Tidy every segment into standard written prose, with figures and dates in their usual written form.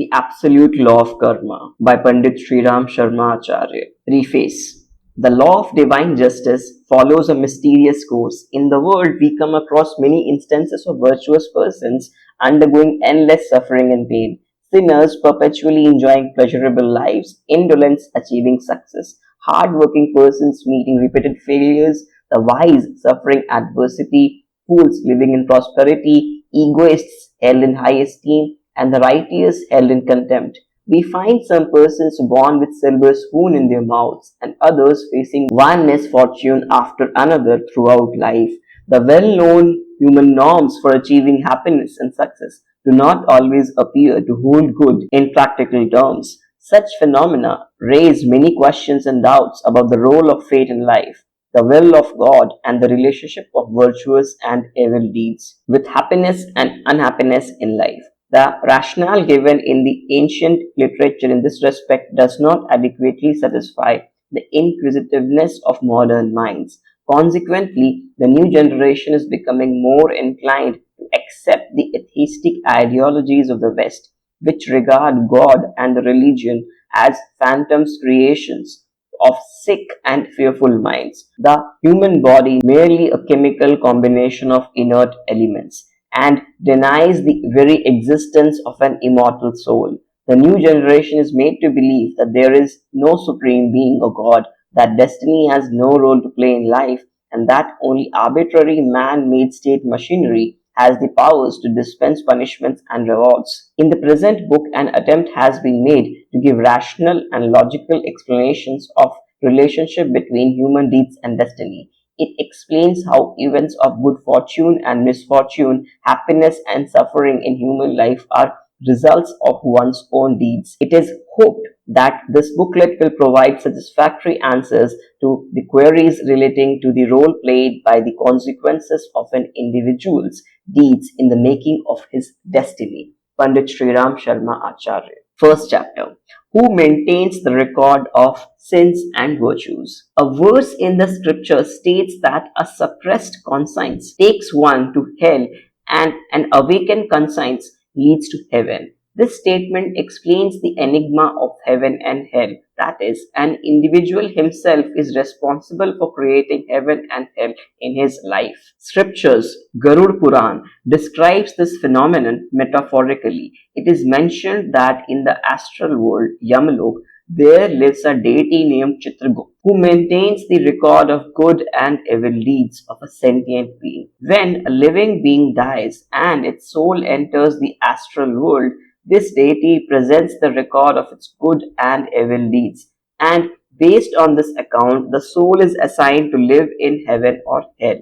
The Absolute Law of Karma by Pandit Shriram Sharma Acharya. Preface. The law of divine justice follows a mysterious course. In the world, we come across many instances of virtuous persons undergoing endless suffering and pain, sinners perpetually enjoying pleasurable lives, indolence achieving success, hard-working persons meeting repeated failures, the wise suffering adversity, fools living in prosperity, egoists held in high esteem, and the righteous held in contempt. We find some persons born with silver spoon in their mouths and others facing one misfortune after another throughout life. The well-known human norms for achieving happiness and success do not always appear to hold good in practical terms. Such phenomena raise many questions and doubts about the role of fate in life, the will of God, and the relationship of virtuous and evil deeds with happiness and unhappiness in life. The rationale given in the ancient literature in this respect does not adequately satisfy the inquisitiveness of modern minds. Consequently, the new generation is becoming more inclined to accept the atheistic ideologies of the West, which regard God and the religion as phantoms creations of sick and fearful minds. The human body merely a chemical combination of inert elements and denies the very existence of an immortal soul. The new generation is made to believe that there is no supreme being or God, that destiny has no role to play in life, and that only arbitrary man-made state machinery has the powers to dispense punishments and rewards. In the present book, an attempt has been made to give rational and logical explanations of relationship between human deeds and destiny. It explains how events of good fortune and misfortune, happiness and suffering in human life are results of one's own deeds. It is hoped that this booklet will provide satisfactory answers to the queries relating to the role played by the consequences of an individual's deeds in the making of his destiny. Pandit Shriram Sharma Acharya. First chapter. Who maintains the record of sins and virtues? A verse in the scripture states that a suppressed conscience takes one to hell and an awakened conscience leads to heaven. This statement explains the enigma of heaven and hell. That is, an individual himself is responsible for creating heaven and hell in his life. Scriptures, Garud Puran, describes this phenomenon metaphorically. It is mentioned that in the astral world, Yamalok, there lives a deity named Chitragupta who maintains the record of good and evil deeds of a sentient being. When a living being dies and its soul enters the astral world, this deity presents the record of its good and evil deeds, and based on this account, the soul is assigned to live in heaven or hell.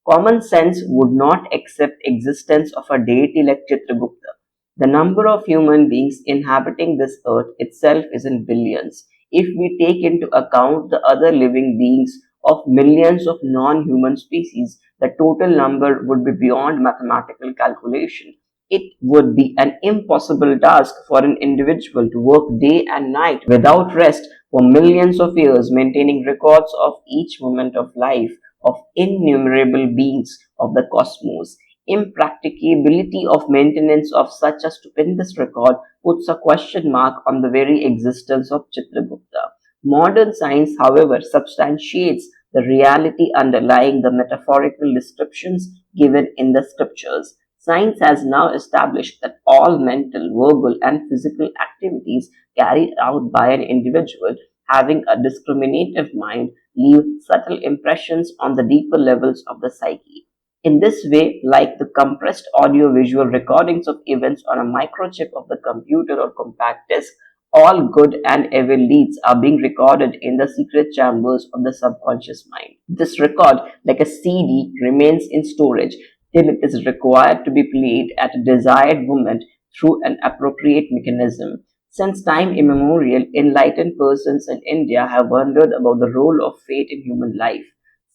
Common sense would not accept existence of a deity like Chitragupta. The number of human beings inhabiting this earth itself is in billions. If we take into account the other living beings of millions of non-human species, the total number would be beyond mathematical calculation. It would be an impossible task for an individual to work day and night without rest for millions of years, maintaining records of each moment of life of innumerable beings of the cosmos. Impracticability of maintenance of such a stupendous record puts a question mark on the very existence of Chitragupta. Modern science, however, substantiates the reality underlying the metaphorical descriptions given in the scriptures. Science has now established that all mental, verbal, and physical activities carried out by an individual having a discriminative mind leave subtle impressions on the deeper levels of the psyche. In this way, like the compressed audio-visual recordings of events on a microchip of the computer or compact disc, all good and evil deeds are being recorded in the secret chambers of the subconscious mind. This record, like a CD, remains in storage till it is required to be played at a desired moment through an appropriate mechanism. Since time immemorial, enlightened persons in India have wondered about the role of fate in human life.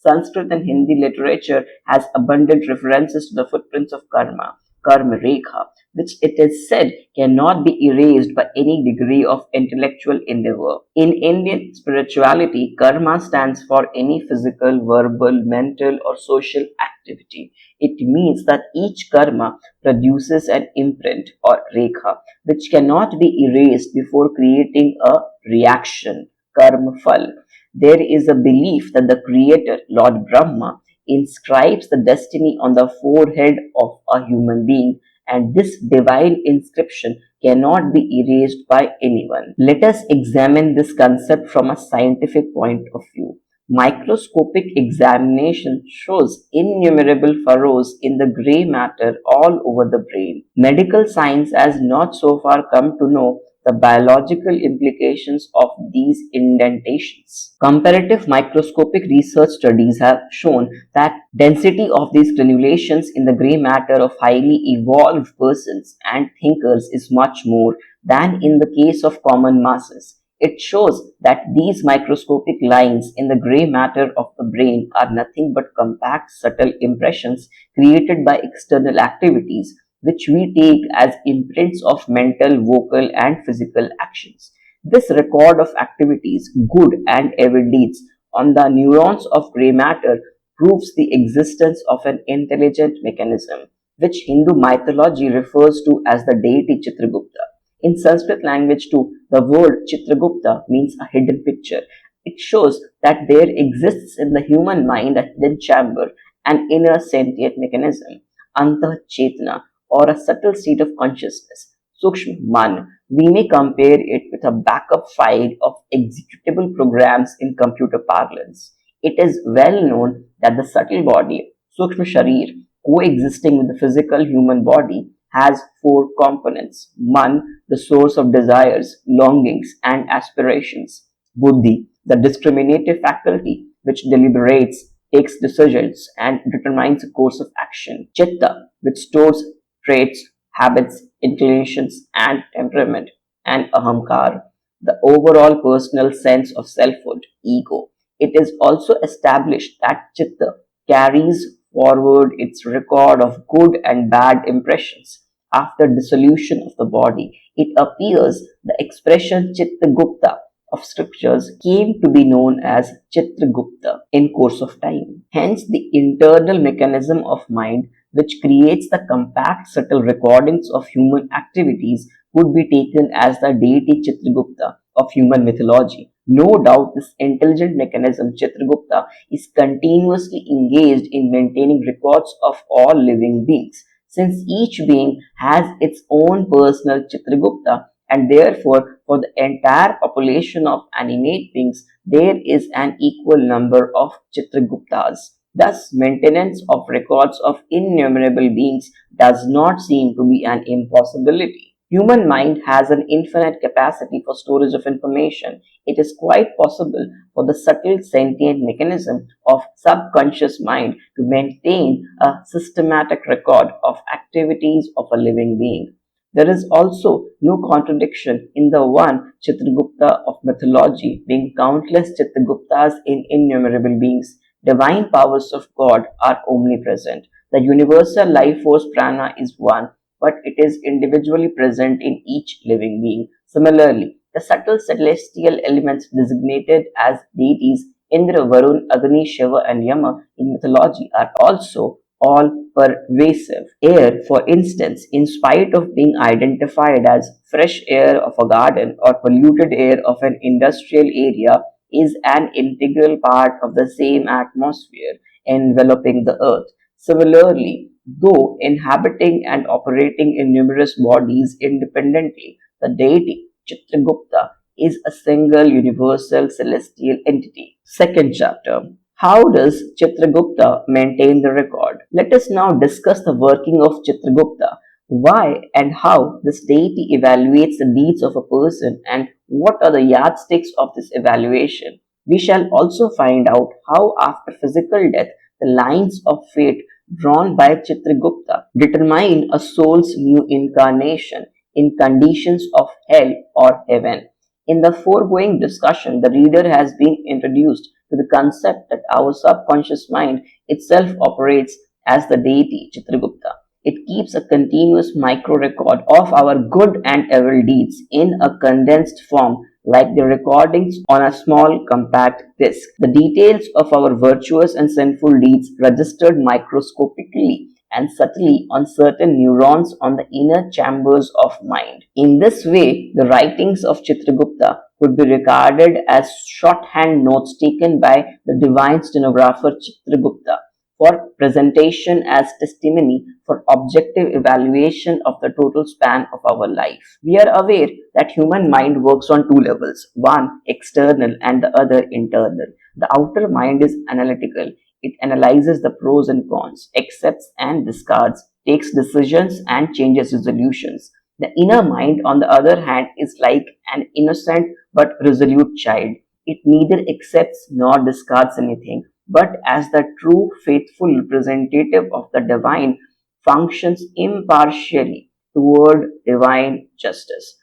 Sanskrit and Hindi literature has abundant references to the footprints of karma. karma rekha, which it is said cannot be erased by any degree of intellectual endeavor. In Indian spirituality, karma stands for any physical, verbal, mental, or social activity. It means that each karma produces an imprint or rekha which cannot be erased before creating a reaction, karma phal. There is a belief that the creator, Lord Brahma, inscribes the destiny on the forehead of a human being, and this divine inscription cannot be erased by anyone. Let us examine this concept from a scientific point of view. Microscopic examination shows innumerable furrows in the gray matter all over the brain. Medical science has not so far come to know the biological implications of these indentations. Comparative microscopic research studies have shown that density of these granulations in the gray matter of highly evolved persons and thinkers is much more than in the case of common masses. It shows that these microscopic lines in the gray matter of the brain are nothing but compact, subtle impressions created by external activities, which we take as imprints of mental, vocal, and physical actions. This record of activities, good and evil deeds, on the neurons of gray matter proves the existence of an intelligent mechanism, which Hindu mythology refers to as the deity Chitragupta. In Sanskrit language too, the word Chitragupta means a hidden picture. It shows that there exists in the human mind a hidden chamber, an inner sentient mechanism, Antah Chetna, or a subtle state of consciousness, Sukshma Man. We may compare it with a backup file of executable programs in computer parlance. It is well known that the subtle body, Sukshma Sharir, coexisting with the physical human body, has four components. Man, the source of desires, longings, and aspirations. Buddhi, the discriminative faculty which deliberates, takes decisions, and determines a course of action. Chitta, which stores traits, habits, inclinations, and temperament. And ahamkar, the overall personal sense of selfhood, ego. It is also established that chitta carries forward its record of good and bad impressions. After dissolution of the body, it appears the expression Chittagupta of scriptures came to be known as Chitragupta in course of time. Hence, the internal mechanism of mind which creates the compact subtle recordings of human activities would be taken as the deity Chitragupta of human mythology. No doubt this intelligent mechanism Chitragupta is continuously engaged in maintaining records of all living beings, since each being has its own personal Chitragupta, and therefore for the entire population of animate beings there is an equal number of Chitraguptas. Thus, maintenance of records of innumerable beings does not seem to be an impossibility. Human mind has an infinite capacity for storage of information. It is quite possible for the subtle sentient mechanism of subconscious mind to maintain a systematic record of activities of a living being. There is also no contradiction in the one Chitragupta of mythology being countless Chitraguptas in innumerable beings. Divine powers of God are omnipresent. The universal life force prana is one, but it is individually present in each living being. Similarly, the subtle celestial elements designated as deities Indra, Varun, Agni, Shiva, and Yama in mythology are also all pervasive. Air, for instance, in spite of being identified as fresh air of a garden or polluted air of an industrial area, is an integral part of the same atmosphere enveloping the earth. Similarly, though inhabiting and operating in numerous bodies independently, the deity Chitragupta is a single universal celestial entity. Second chapter. How does Chitragupta maintain the record? Let us now discuss the working of Chitragupta, why and how this deity evaluates the deeds of a person, and what are the yardsticks of this evaluation. We shall also find out how, after physical death, the lines of fate drawn by Chitragupta determine a soul's new incarnation in conditions of hell or heaven. In the foregoing discussion, the reader has been introduced to the concept that our subconscious mind itself operates as the deity Chitragupta. It keeps a continuous micro record of our good and evil deeds in a condensed form, like the recordings on a small compact disk. The details of our virtuous and sinful deeds registered microscopically and subtly on certain neurons on the inner chambers of mind. In this way, the writings of Chitragupta could be regarded as shorthand notes taken by the divine stenographer Chitragupta for presentation as testimony for objective evaluation of the total span of our life. We are aware that human mind works on two levels, one external and the other internal. The outer mind is analytical. It analyzes the pros and cons, accepts and discards, takes decisions and changes resolutions. The inner mind, on the other hand, is like an innocent but resolute child. It neither accepts nor discards anything, but as the true faithful representative of the divine, functions impartially toward divine justice.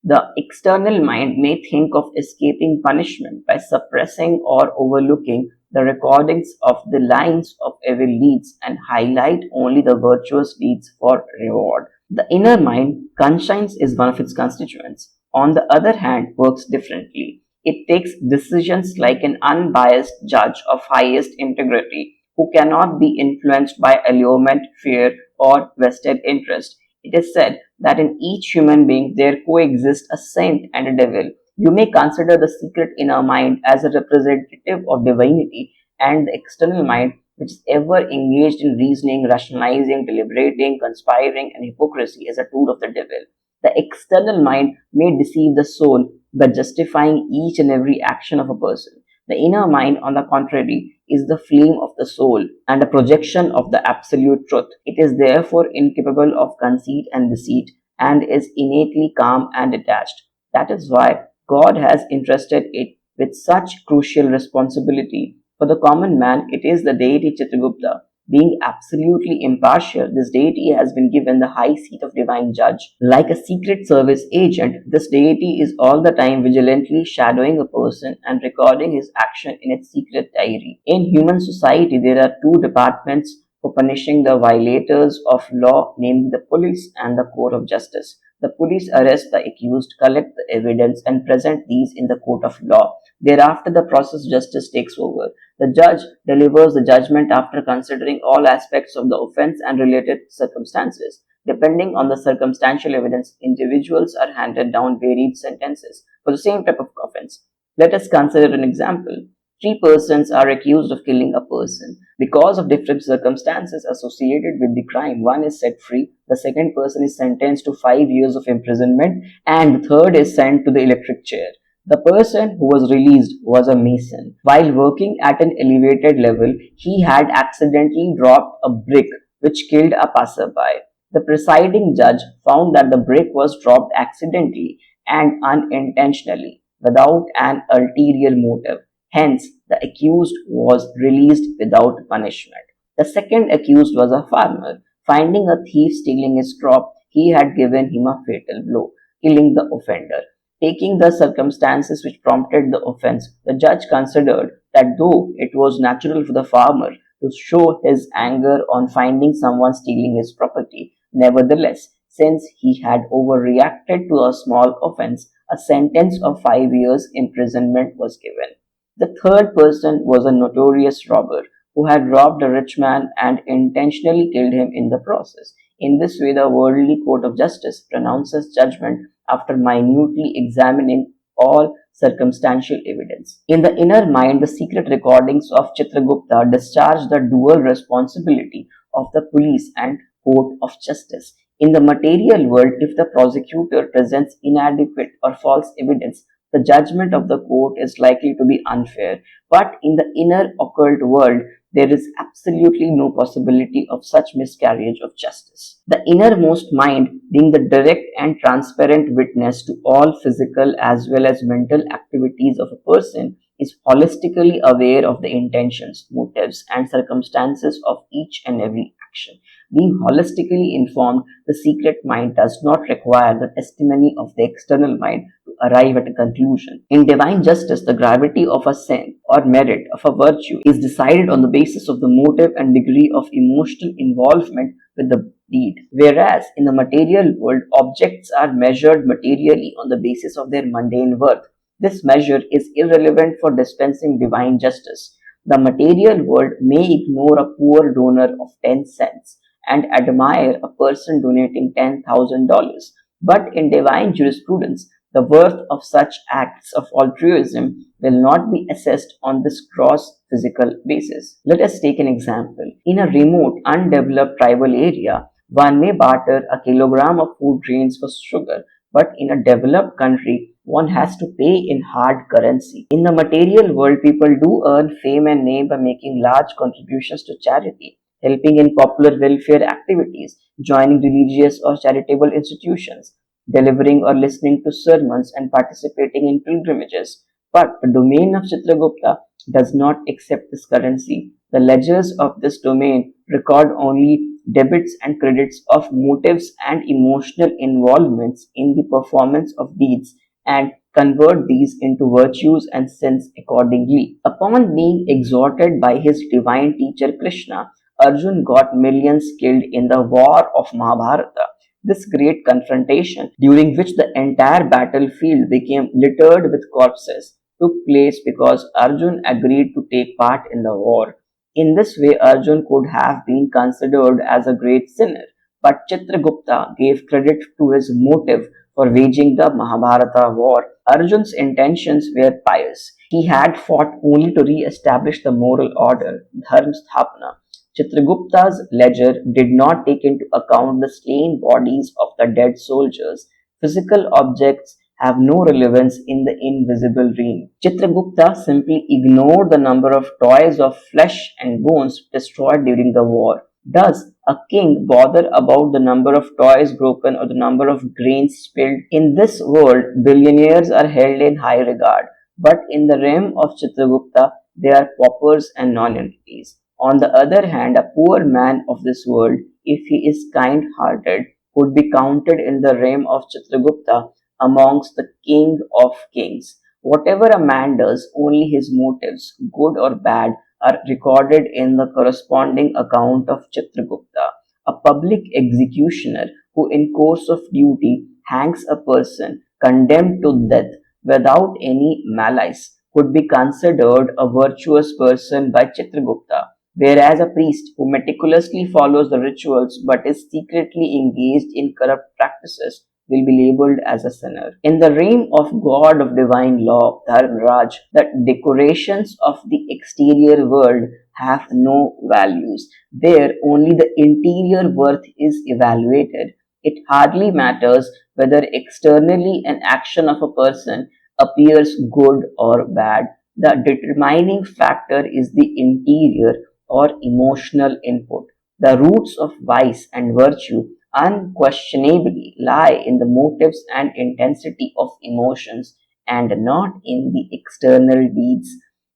The external mind may think of escaping punishment by suppressing or overlooking the recordings of the lines of evil deeds and highlight only the virtuous deeds for reward. The inner mind, conscience is one of its constituents, on the other hand, works differently. It takes decisions like an unbiased judge of highest integrity who cannot be influenced by allurement, fear, or vested interest. It is said that in each human being there coexist a saint and a devil. You may consider the secret inner mind as a representative of divinity and the external mind, which is ever engaged in reasoning, rationalizing, deliberating, conspiring, and hypocrisy, as a tool of the devil. The external mind may deceive the soul by justifying each and every action of a person. The inner mind, on the contrary, is the flame of the soul and a projection of the absolute truth. It is therefore incapable of conceit and deceit and is innately calm and detached. That is why God has entrusted it with such crucial responsibility. For the common man, it is the deity Chitragupta. Being absolutely impartial, this deity has been given the high seat of divine judge. Like a secret service agent, this deity is all the time vigilantly shadowing a person and recording his action in its secret diary. In human society, there are two departments for punishing the violators of law, namely the police and the court of justice. The police arrest the accused, collect the evidence, and present these in the court of law. Thereafter, the process of justice takes over. The judge delivers the judgment after considering all aspects of the offense and related circumstances. Depending on the circumstantial evidence, individuals are handed down varied sentences for the same type of offense. Let us consider an example. Three persons are accused of killing a person. Because of different circumstances associated with the crime, one is set free, the second person is sentenced to 5 years of imprisonment, and the third is sent to the electric chair. The person who was released was a mason. While working at an elevated level, he had accidentally dropped a brick which killed a passerby. The presiding judge found that the brick was dropped accidentally and unintentionally, without an ulterior motive. Hence, the accused was released without punishment. The second accused was a farmer. Finding a thief stealing his crop, he had given him a fatal blow, killing the offender. Taking the circumstances which prompted the offense, the judge considered that though it was natural for the farmer to show his anger on finding someone stealing his property, nevertheless, since he had overreacted to a small offense, a sentence of 5 years imprisonment was given. The third person was a notorious robber who had robbed a rich man and intentionally killed him in the process. In this way, the worldly court of justice pronounces judgment after minutely examining all circumstantial evidence. In the inner mind, the secret recordings of Chitragupta discharge the dual responsibility of the police and court of justice. In the material world, if the prosecutor presents inadequate or false evidence, the judgment of the court is likely to be unfair. But in the inner occult world, there is absolutely no possibility of such miscarriage of justice. The innermost mind, being the direct and transparent witness to all physical as well as mental activities of a person, is holistically aware of the intentions, motives, and circumstances of each and every action. Being holistically informed, the secret mind does not require the testimony of the external mind to arrive at a conclusion. In divine justice, the gravity of a sin or merit of a virtue is decided on the basis of the motive and degree of emotional involvement with the deed. Whereas in the material world, objects are measured materially on the basis of their mundane worth. This measure is irrelevant for dispensing divine justice. The material world may ignore a poor donor of 10 cents and admire a person donating $10,000. But in divine jurisprudence, the worth of such acts of altruism will not be assessed on this gross physical basis. Let us take an example. In a remote, undeveloped tribal area, one may barter a kilogram of food grains for sugar, but in a developed country, one has to pay in hard currency. In the material world, people do earn fame and name by making large contributions to charity, helping in popular welfare activities, joining religious or charitable institutions, delivering or listening to sermons, and participating in pilgrimages. But the domain of Chitragupta does not accept this currency. The ledgers of this domain record only debits and credits of motives and emotional involvements in the performance of deeds and convert these into virtues and sins accordingly. Upon being exhorted by his divine teacher Krishna, Arjun got millions killed in the war of Mahabharata. This great confrontation, during which the entire battlefield became littered with corpses, took place because Arjun agreed to take part in the war. In this way, Arjun could have been considered as a great sinner, but Chitragupta gave credit to his motive for waging the Mahabharata war. Arjun's intentions were pious. He had fought only to re-establish the moral order, Dharma Sthapana. Chitragupta's ledger did not take into account the slain bodies of the dead soldiers. Physical objects have no relevance in the invisible realm. Chitragupta simply ignored the number of toys of flesh and bones destroyed during the war. Does a king bother about the number of toys broken or the number of grains spilled? In this world, billionaires are held in high regard, but in the realm of Chitragupta, they are paupers and non-entities. On the other hand, a poor man of this world, if he is kind-hearted, could be counted in the realm of Chitragupta amongst the king of kings. Whatever a man does, only his motives, good or bad, are recorded in the corresponding account of Chitragupta. A public executioner who in course of duty hangs a person condemned to death without any malice could be considered a virtuous person by Chitragupta, whereas a priest who meticulously follows the rituals but is secretly engaged in corrupt practices will be labeled as a sinner. In the realm of God of divine law, Dharmaraj, the decorations of the exterior world have no values. There only the interior worth is evaluated. It hardly matters whether externally an action of a person appears good or bad. The determining factor is the interior or emotional input. The roots of vice and virtue unquestionably lie in the motives and intensity of emotions and not in the external deeds.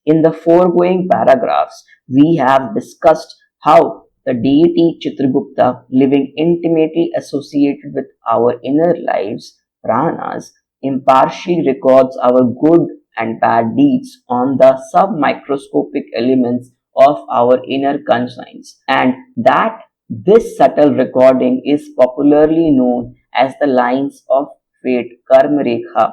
In the foregoing paragraphs, we have discussed how the deity Chitragupta, living intimately associated with our inner lives, pranas, impartially records our good and bad deeds on the submicroscopic elements of our inner conscience, and that this subtle recording is popularly known as the lines of fate, Karma Rekha.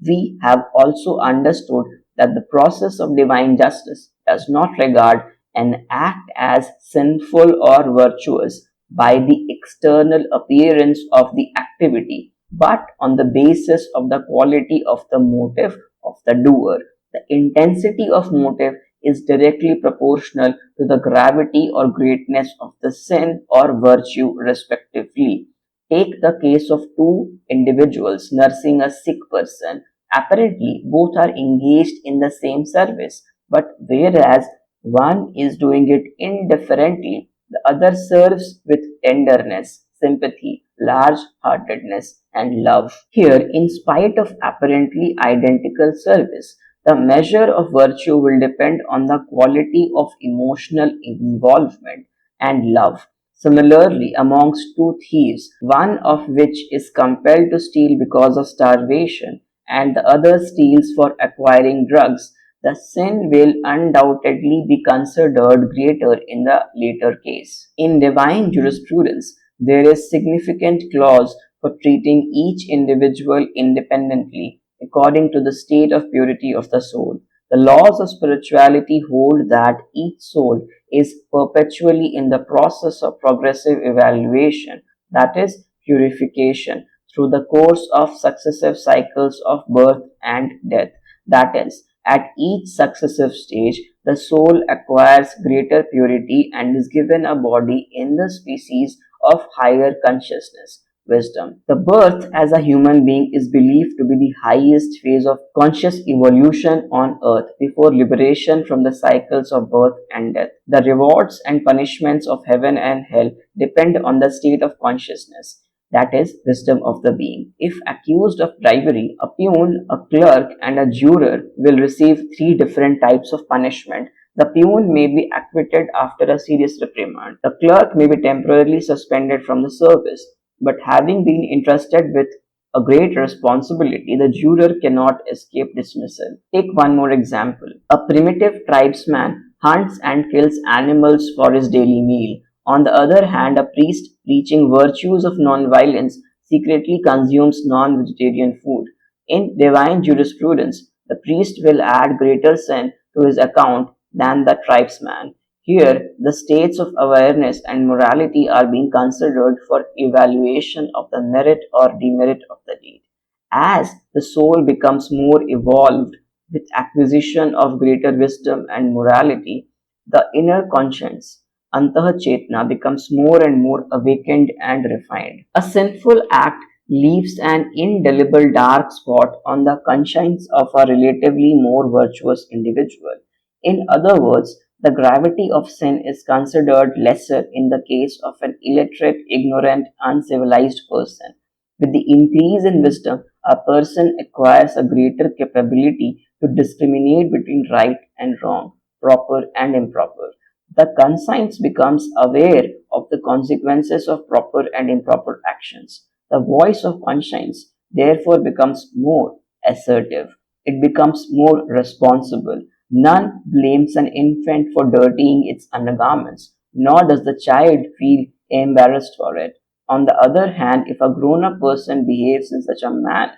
We have also understood that the process of divine justice does not regard an act as sinful or virtuous by the external appearance of the activity, but on the basis of the quality of the motive of the doer. The intensity of motive is directly proportional to the gravity or greatness of the sin or virtue, respectively. Take the case of two individuals nursing a sick person. Apparently, both are engaged in the same service, but whereas one is doing it indifferently, the other serves with tenderness, sympathy, large heartedness, and love. Here, in spite of apparently identical service, the measure of virtue will depend on the quality of emotional involvement and love. Similarly, amongst two thieves, one of which is compelled to steal because of starvation and the other steals for acquiring drugs, the sin will undoubtedly be considered greater in the later case. In divine jurisprudence, there is significant clause for treating each individual independently according to the state of purity of the soul. The laws of spirituality hold that each soul is perpetually in the process of progressive evaluation, that is, purification, through the course of successive cycles of birth and death. That is, at each successive stage, the soul acquires greater purity and is given a body in the species of higher consciousness, wisdom. The birth as a human being is believed to be the highest phase of conscious evolution on earth before liberation from the cycles of birth and death. The rewards and punishments of heaven and hell depend on the state of consciousness, that is, wisdom of the being. If accused of bribery, a peon, a clerk, and a juror will receive three different types of punishment. The peon may be acquitted after a serious reprimand. The clerk may be temporarily suspended from the service, but having been entrusted with a great responsibility, the juror cannot escape dismissal. Take one more example. A primitive tribesman hunts and kills animals for his daily meal. On the other hand, a priest preaching virtues of non-violence secretly consumes non-vegetarian food. In divine jurisprudence, the priest will add greater sin to his account than the tribesman. Here, the states of awareness and morality are being considered for evaluation of the merit or demerit of the deed. As the soul becomes more evolved with acquisition of greater wisdom and morality, the inner conscience, Antah-chetna, becomes more and more awakened and refined. A sinful act leaves an indelible dark spot on the conscience of a relatively more virtuous individual. In other words, the gravity of sin is considered lesser in the case of an illiterate, ignorant, uncivilized person. With the increase in wisdom, a person acquires a greater capability to discriminate between right and wrong, proper and improper. The conscience becomes aware of the consequences of proper and improper actions. The voice of conscience therefore becomes more assertive. It becomes more responsible. None blames an infant for dirtying its undergarments, nor does the child feel embarrassed for it. On the other hand, if a grown up person behaves in such a manner,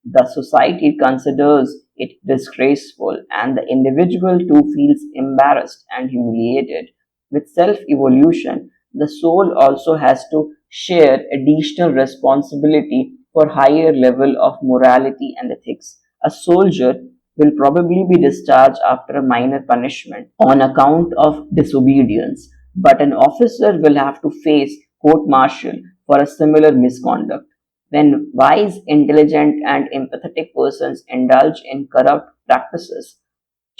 the society considers it disgraceful, and the individual too feels embarrassed and humiliated. With self evolution, the soul also has to share additional responsibility for higher level of morality and ethics. A soldier will probably be discharged after a minor punishment on account of disobedience, but an officer will have to face court martial for a similar misconduct. When wise, intelligent, and empathetic persons indulge in corrupt practices,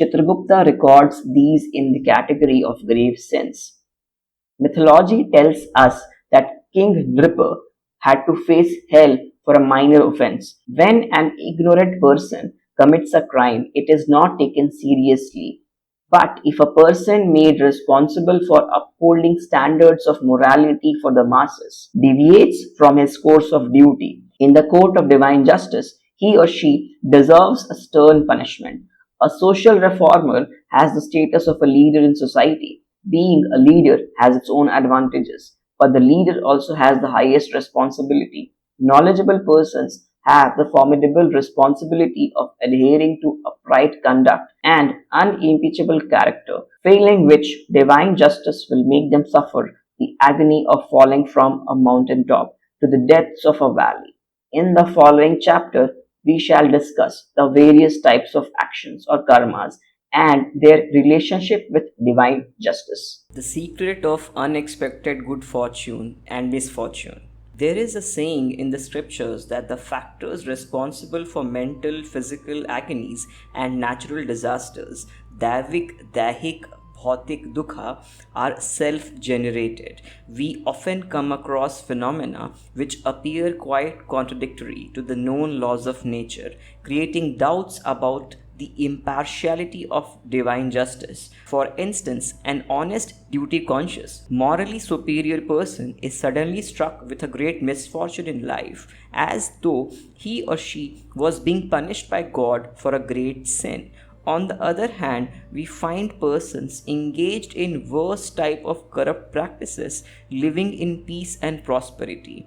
Chitragupta records these in the category of grave sins. Mythology tells us that King Nripa had to face hell for a minor offense. When an ignorant person commits a crime, it is not taken seriously. But if a person made responsible for upholding standards of morality for the masses deviates from his course of duty in the court of divine justice, he or she deserves a stern punishment. A social reformer has the status of a leader in society. Being a leader has its own advantages, but the leader also has the highest responsibility. Knowledgeable persons have the formidable responsibility of adhering to upright conduct and unimpeachable character, failing which divine justice will make them suffer the agony of falling from a mountain top to the depths of a valley. In the following chapter, we shall discuss the various types of actions or karmas and their relationship with divine justice. The secret of unexpected good fortune and misfortune. There is a saying in the scriptures that the factors responsible for mental, physical agonies and natural disasters, davik, dahik, bhautik dukha, are self-generated. We often come across phenomena which appear quite contradictory to the known laws of nature, creating doubts about the impartiality of divine justice. For instance, an honest, duty conscious, morally superior person is suddenly struck with a great misfortune in life, as though he or she was being punished by God for a great sin. On the other hand, we find persons engaged in worse type of corrupt practices living in peace and prosperity.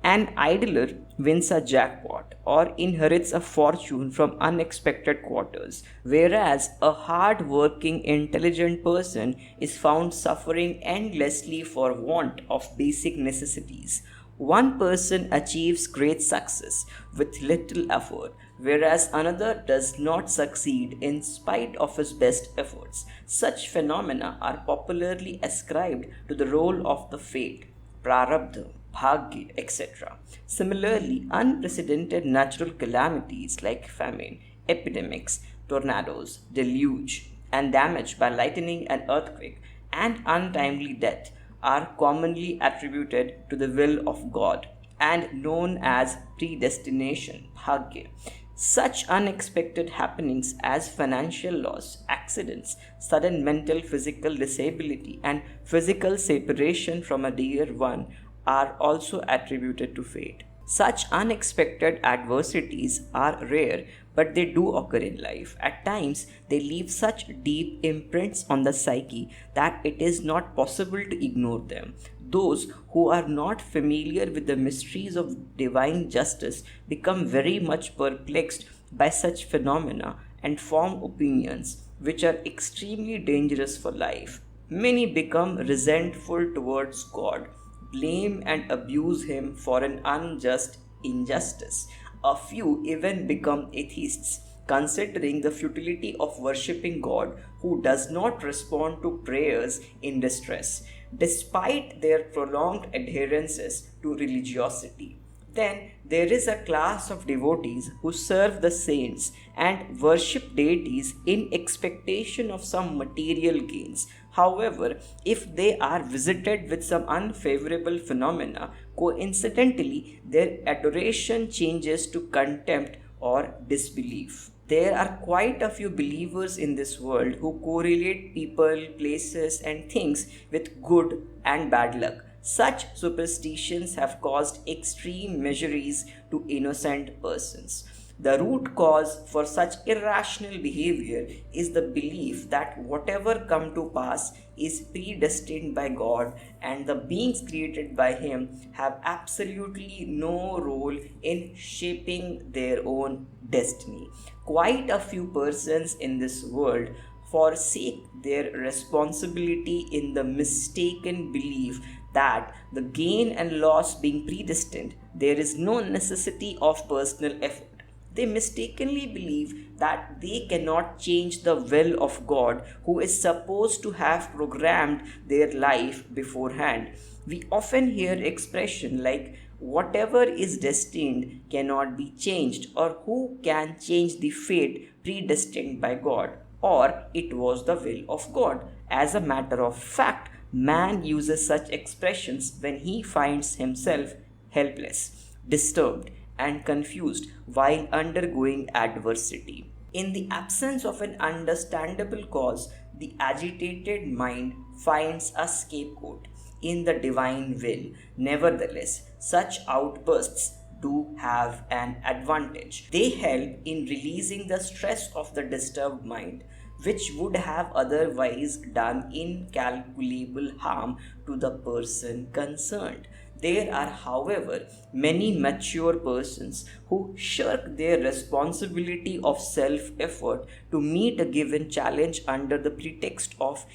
An idler wins a jackpot or inherits a fortune from unexpected quarters, whereas a hard working, intelligent person is found suffering endlessly for want of basic necessities. One person achieves great success with little effort, whereas another does not succeed in spite of his best efforts. Such phenomena are popularly ascribed to the role of the fate, prarabdha, bhagya, etc. Similarly, unprecedented natural calamities like famine, epidemics, tornadoes, deluge, and damage by lightning and earthquake, and untimely death are commonly attributed to the will of God and known as predestination, bhagya. Such unexpected happenings as financial loss, accidents, sudden mental physical disability, and physical separation from a dear one are also attributed to fate. Such unexpected adversities are rare, but they do occur in life. At times, they leave such deep imprints on the psyche that it is not possible to ignore them. Those who are not familiar with the mysteries of divine justice become very much perplexed by such phenomena and form opinions which are extremely dangerous for life. Many become resentful towards God, blame and abuse him for an unjust injustice. A few even become atheists, considering the futility of worshipping God who does not respond to prayers in distress, despite their prolonged adherences to religiosity. Then there is a class of devotees who serve the saints and worship deities in expectation of some material gains. However, if they are visited with some unfavorable phenomena, coincidentally their adoration changes to contempt or disbelief. There are quite a few believers in this world who correlate people, places, and things with good and bad luck. Such superstitions have caused extreme miseries to innocent persons. The root cause for such irrational behavior is the belief that whatever come to pass is predestined by God and the beings created by Him have absolutely no role in shaping their own destiny. Quite a few persons in this world forsake their responsibility in the mistaken belief that the gain and loss being predestined, there is no necessity of personal effort. They mistakenly believe that they cannot change the will of God, who is supposed to have programmed their life beforehand. We often hear expression like whatever is destined cannot be changed, or who can change the fate predestined by God, or it was the will of God. As a matter of fact, man uses such expressions when he finds himself helpless, disturbed, and confused while undergoing adversity. In the absence of an understandable cause, the agitated mind finds a scapegoat in the divine will. Nevertheless, such outbursts do have an advantage. They help in releasing the stress of the disturbed mind, which would have otherwise done incalculable harm to the person concerned. There are, however, many mature persons who shirk their responsibility of self effort to meet a given challenge under the pretext of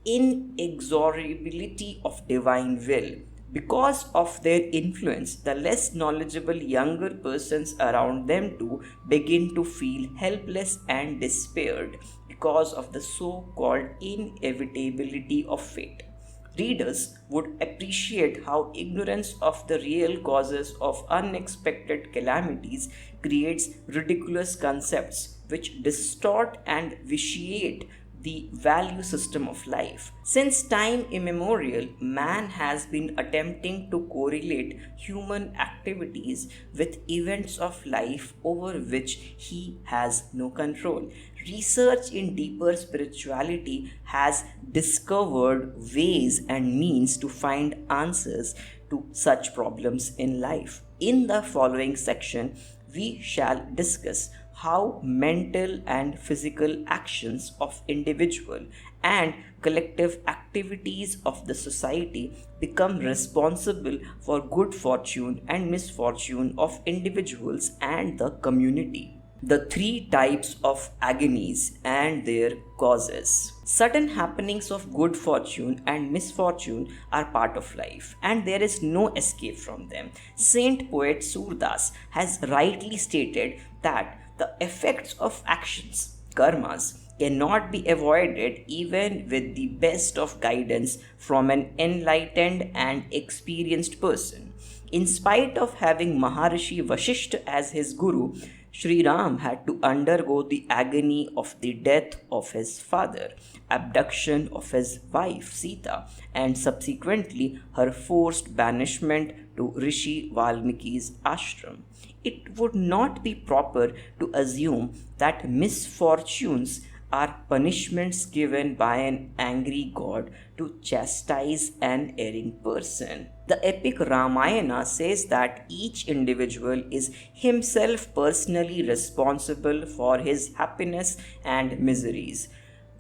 inexorability of divine will. Because of their influence, the less knowledgeable younger persons around them too begin to feel helpless and despaired because of the so called inevitability of fate. Readers would appreciate how ignorance of the real causes of unexpected calamities creates ridiculous concepts which distort and vitiate the value system of life. Since time immemorial, man has been attempting to correlate human activities with events of life over which he has no control. Research in deeper spirituality has discovered ways and means to find answers to such problems in life. In the following section, we shall discuss how mental and physical actions of individual and collective activities of the society become responsible for good fortune and misfortune of individuals and the community. The three types of agonies and their causes. Sudden happenings of good fortune and misfortune are part of life, and there is no escape from them. Saint poet Surdas has rightly stated that the effects of actions, karmas, cannot be avoided even with the best of guidance from an enlightened and experienced person. In spite of having Maharishi Vashishta as his guru, Sri Ram had to undergo the agony of the death of his father, abduction of his wife Sita, and subsequently her forced banishment to Rishi Valmiki's ashram. It would not be proper to assume that misfortunes are punishments given by an angry god to chastise an erring person. The epic Ramayana says that each individual is himself personally responsible for his happiness and miseries.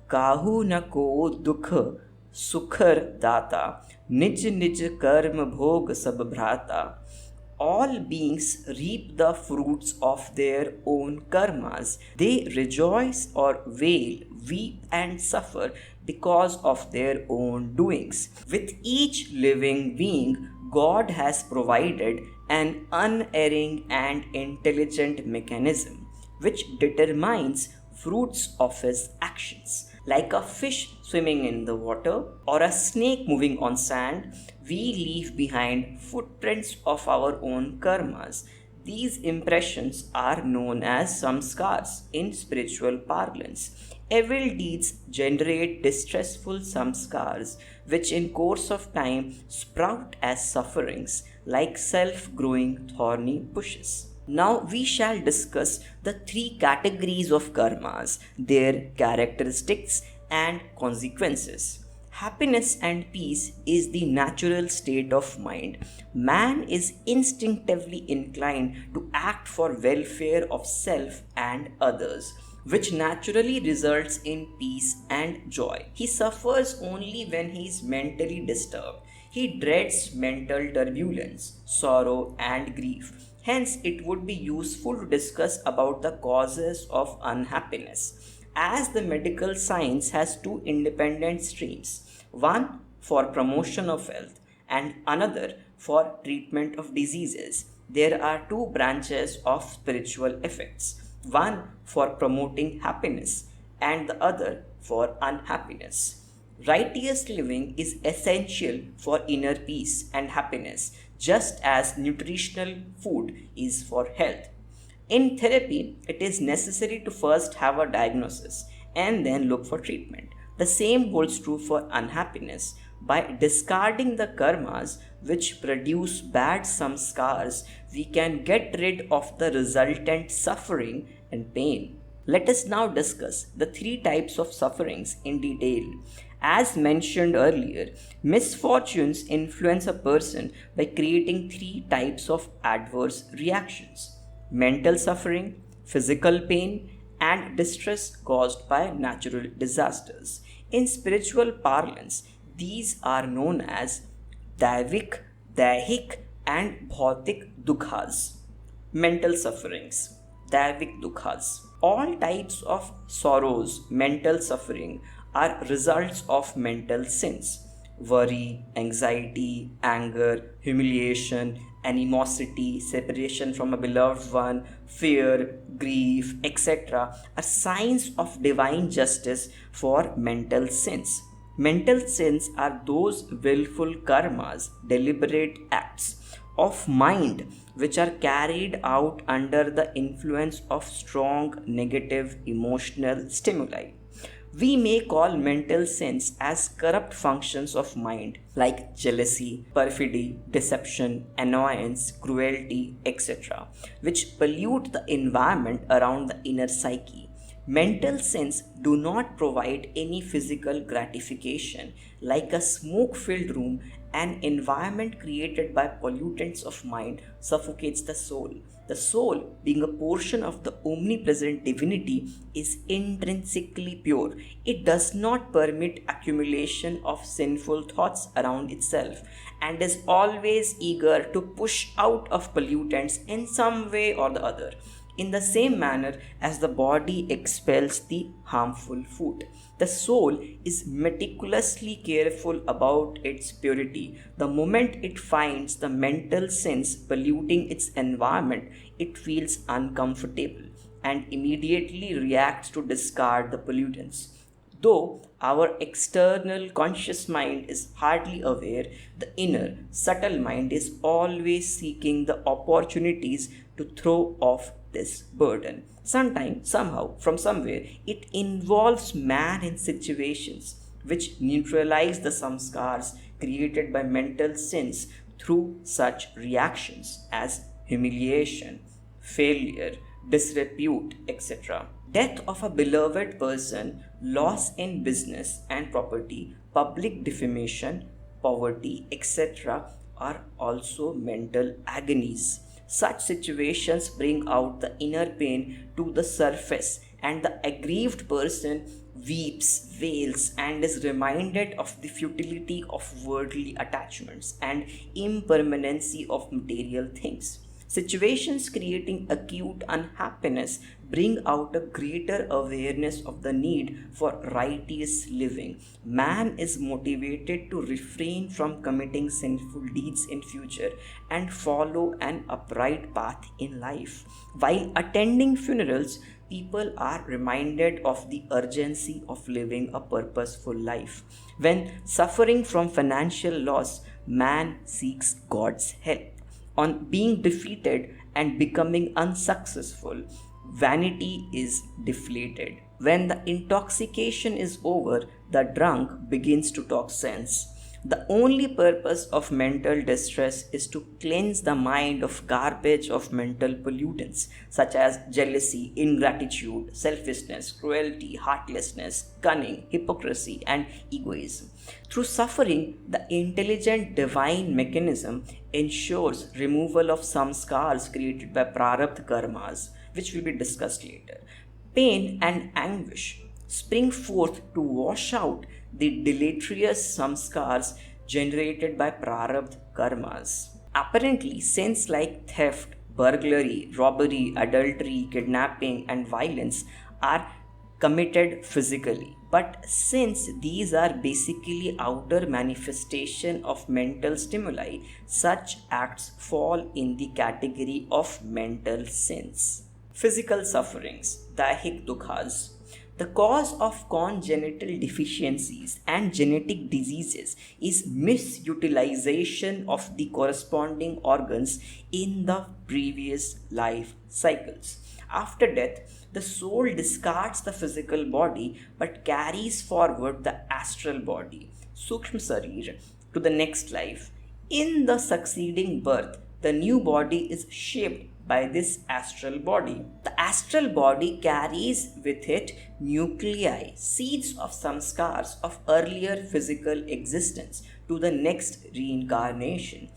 Kahu na ko dukh sukhar data, nij nij karm bhog sab bhrata. All beings reap the fruits of their own karmas. They rejoice or wail, weep and suffer because of their own doings. With each living being, God has provided an unerring and intelligent mechanism which determines fruits of his actions. Like a fish swimming in the water or a snake moving on sand, we leave behind footprints of our own karmas. These impressions are known as samskars in spiritual parlance. Evil deeds generate distressful samskars, which in course of time sprout as sufferings like self-growing thorny bushes. Now we shall discuss the three categories of karmas, their characteristics and consequences. Happiness and peace is the natural state of mind. Man is instinctively inclined to act for welfare of self and others, which naturally results in peace and joy. He suffers only when he is mentally disturbed. He dreads mental turbulence, sorrow, and grief. Hence, it would be useful to discuss about the causes of unhappiness, as the medical science has two independent streams, one for promotion of health and another for treatment of diseases. There are two branches of spiritual effects, one for promoting happiness and the other for unhappiness. Righteous living is essential for inner peace and happiness, just as nutritional food is for health. In therapy, it is necessary to first have a diagnosis and then look for treatment. The same holds true for unhappiness. By discarding the karmas which produce bad samskars, we can get rid of the resultant suffering and pain. Let us now discuss the three types of sufferings in detail. As mentioned earlier, misfortunes influence a person by creating three types of adverse reactions: mental suffering, physical pain, and distress caused by natural disasters. In spiritual parlance, these are known as daivik, daihik, and bhautik dukhas. Mental sufferings, daivik dukhas. All types of sorrows, mental suffering, are results of mental sins. Worry, anxiety, anger, humiliation, animosity, separation from a beloved one, fear, grief, etc. are signs of divine justice for mental sins. Mental sins are those willful karmas, deliberate acts of mind which are carried out under the influence of strong negative emotional stimuli. We may call mental sins as corrupt functions of mind like jealousy, perfidy, deception, annoyance, cruelty, etc., which pollute the environment around the inner psyche. Mental sins do not provide any physical gratification, like a smoke filled room. An environment created by pollutants of mind suffocates the soul. The soul, being a portion of the omnipresent divinity, is intrinsically pure. It does not permit accumulation of sinful thoughts around itself and is always eager to push out of pollutants in some way or the other, in the same manner as the body expels the harmful food. The soul is meticulously careful about its purity. The moment it finds the mental sins polluting its environment, it feels uncomfortable and immediately reacts to discard the pollutants. Though our external conscious mind is hardly aware, the inner, subtle mind is always seeking the opportunities to throw off this burden. Sometime, somehow, from somewhere, it involves man in situations which neutralize the samskars created by mental sins through such reactions as humiliation, failure, disrepute, etc. Death of a beloved person, loss in business and property, public defamation, poverty, etc. are also mental agonies. Such situations bring out the inner pain to the surface, and the aggrieved person weeps, wails, and is reminded of the futility of worldly attachments and impermanency of material things. Situations creating acute unhappiness bring out a greater awareness of the need for righteous living. Man is motivated to refrain from committing sinful deeds in future and follow an upright path in life. While attending funerals, people are reminded of the urgency of living a purposeful life. When suffering from financial loss, man seeks God's help. On being defeated and becoming unsuccessful, vanity is deflated. When the intoxication is over, the drunk begins to talk sense. The only purpose of mental distress is to cleanse the mind of garbage of mental pollutants such as jealousy, ingratitude, selfishness, cruelty, heartlessness, cunning, hypocrisy, and egoism. Through suffering, the intelligent divine mechanism ensures removal of samskars created by prarabdha karmas, which will be discussed later. Pain and anguish spring forth to wash out the deleterious samskars generated by prarabdha karmas. Apparently, sins like theft, burglary, robbery, adultery, kidnapping, and violence are committed physically. But since these are basically outer manifestation of mental stimuli, such acts fall in the category of mental sins. Physical sufferings, daihik dukhas. The cause of congenital deficiencies and genetic diseases is misutilization of the corresponding organs in the previous life cycles. After death, the soul discards the physical body but carries forward the astral body, Sukshma Sarir, to the next life. In the succeeding birth, the new body is shaped by this astral body. The astral body carries with it nuclei, seeds of samskars of earlier physical existence to the next reincarnation.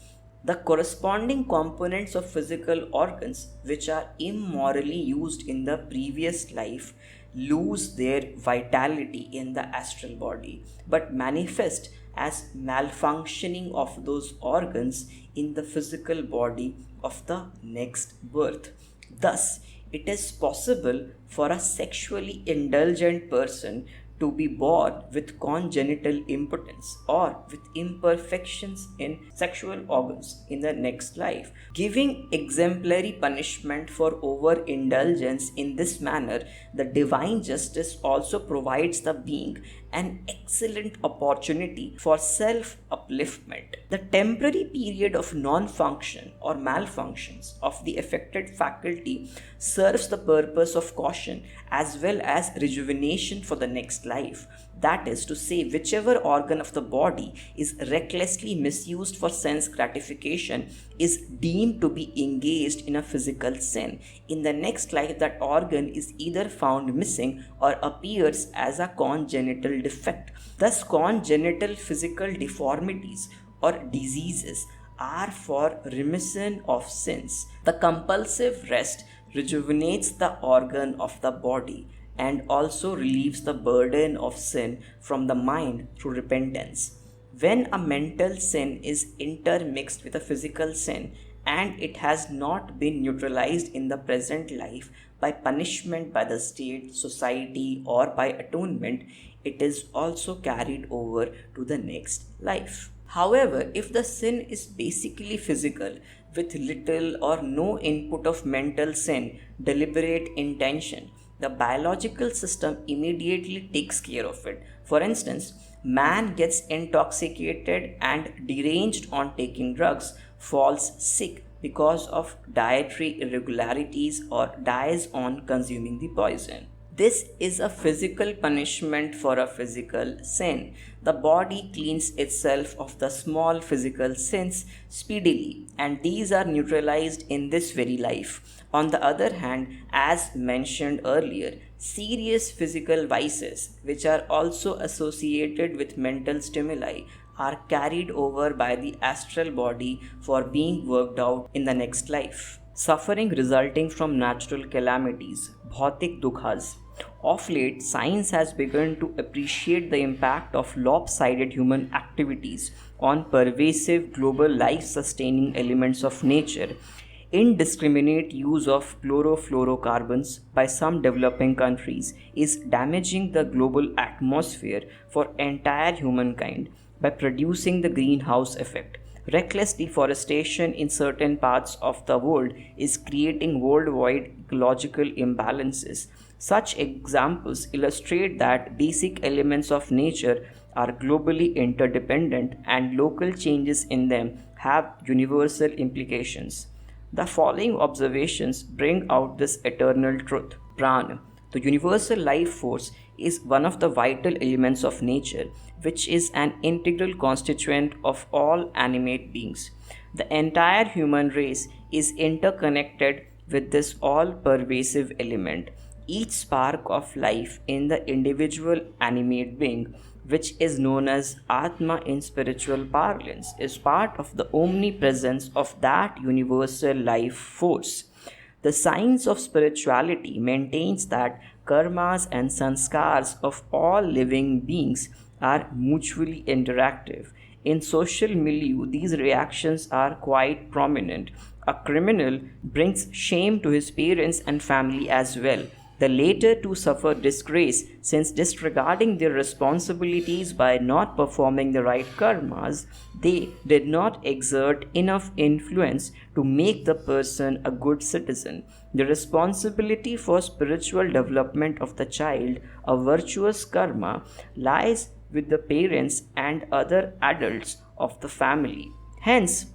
The corresponding components of physical organs which are immorally used in the previous life lose their vitality in the astral body but manifest as malfunctioning of those organs in the physical body of the next birth. Thus, it is possible for a sexually indulgent person to be born with congenital impotence or with imperfections in sexual organs in the next life. Giving exemplary punishment for overindulgence in this manner, the divine justice also provides the being an excellent opportunity for self-upliftment. The temporary period of non-function or malfunctions of the affected faculty serves the purpose of caution as well as rejuvenation for the next life. That is to say, whichever organ of the body is recklessly misused for sense gratification is deemed to be engaged in a physical sin. In the next life, that organ is either found missing or appears as a congenital defect. Thus, congenital physical deformities or diseases are for remission of sins. The compulsive rest rejuvenates the organ of the body and also relieves the burden of sin from the mind through repentance. When a mental sin is intermixed with a physical sin and it has not been neutralized in the present life by punishment by the state, society, or by atonement, it is also carried over to the next life. However, if the sin is basically physical, with little or no input of mental sin, deliberate intention, the biological system immediately takes care of it. For instance, man gets intoxicated and deranged on taking drugs, falls sick because of dietary irregularities, or dies on consuming the poison. This is a physical punishment for a physical sin. The body cleans itself of the small physical sins speedily, and these are neutralized in this very life. On the other hand, as mentioned earlier, serious physical vices, which are also associated with mental stimuli, are carried over by the astral body for being worked out in the next life. Suffering resulting from natural calamities, bhautik dukhas. Of late, science has begun to appreciate the impact of lopsided human activities on pervasive global life sustaining elements of nature. Indiscriminate use of chlorofluorocarbons by some developing countries is damaging the global atmosphere for entire humankind by producing the greenhouse effect. Reckless deforestation in certain parts of the world is creating worldwide ecological imbalances. Such examples illustrate that basic elements of nature are globally interdependent and local changes in them have universal implications. The following observations bring out this eternal truth. Prana, the universal life force, is one of the vital elements of nature, which is an integral constituent of all animate beings. The entire human race is interconnected with this all pervasive element. Each spark of life in the individual animate being, which is known as Atma in spiritual parlance, is part of the omnipresence of that universal life force. The science of spirituality maintains that karmas and sanskars of all living beings are mutually interactive. In social milieu, these reactions are quite prominent. A criminal brings shame to his parents and family as well. The latter to suffer disgrace, since disregarding their responsibilities by not performing the right karmas, they did not exert enough influence to make the person a good citizen. The responsibility for spiritual development of the child, a virtuous karma, lies with the parents and other adults of the family. Hence,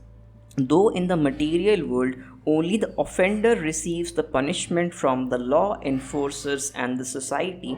though in the material world only the offender receives the punishment from the law enforcers and the society,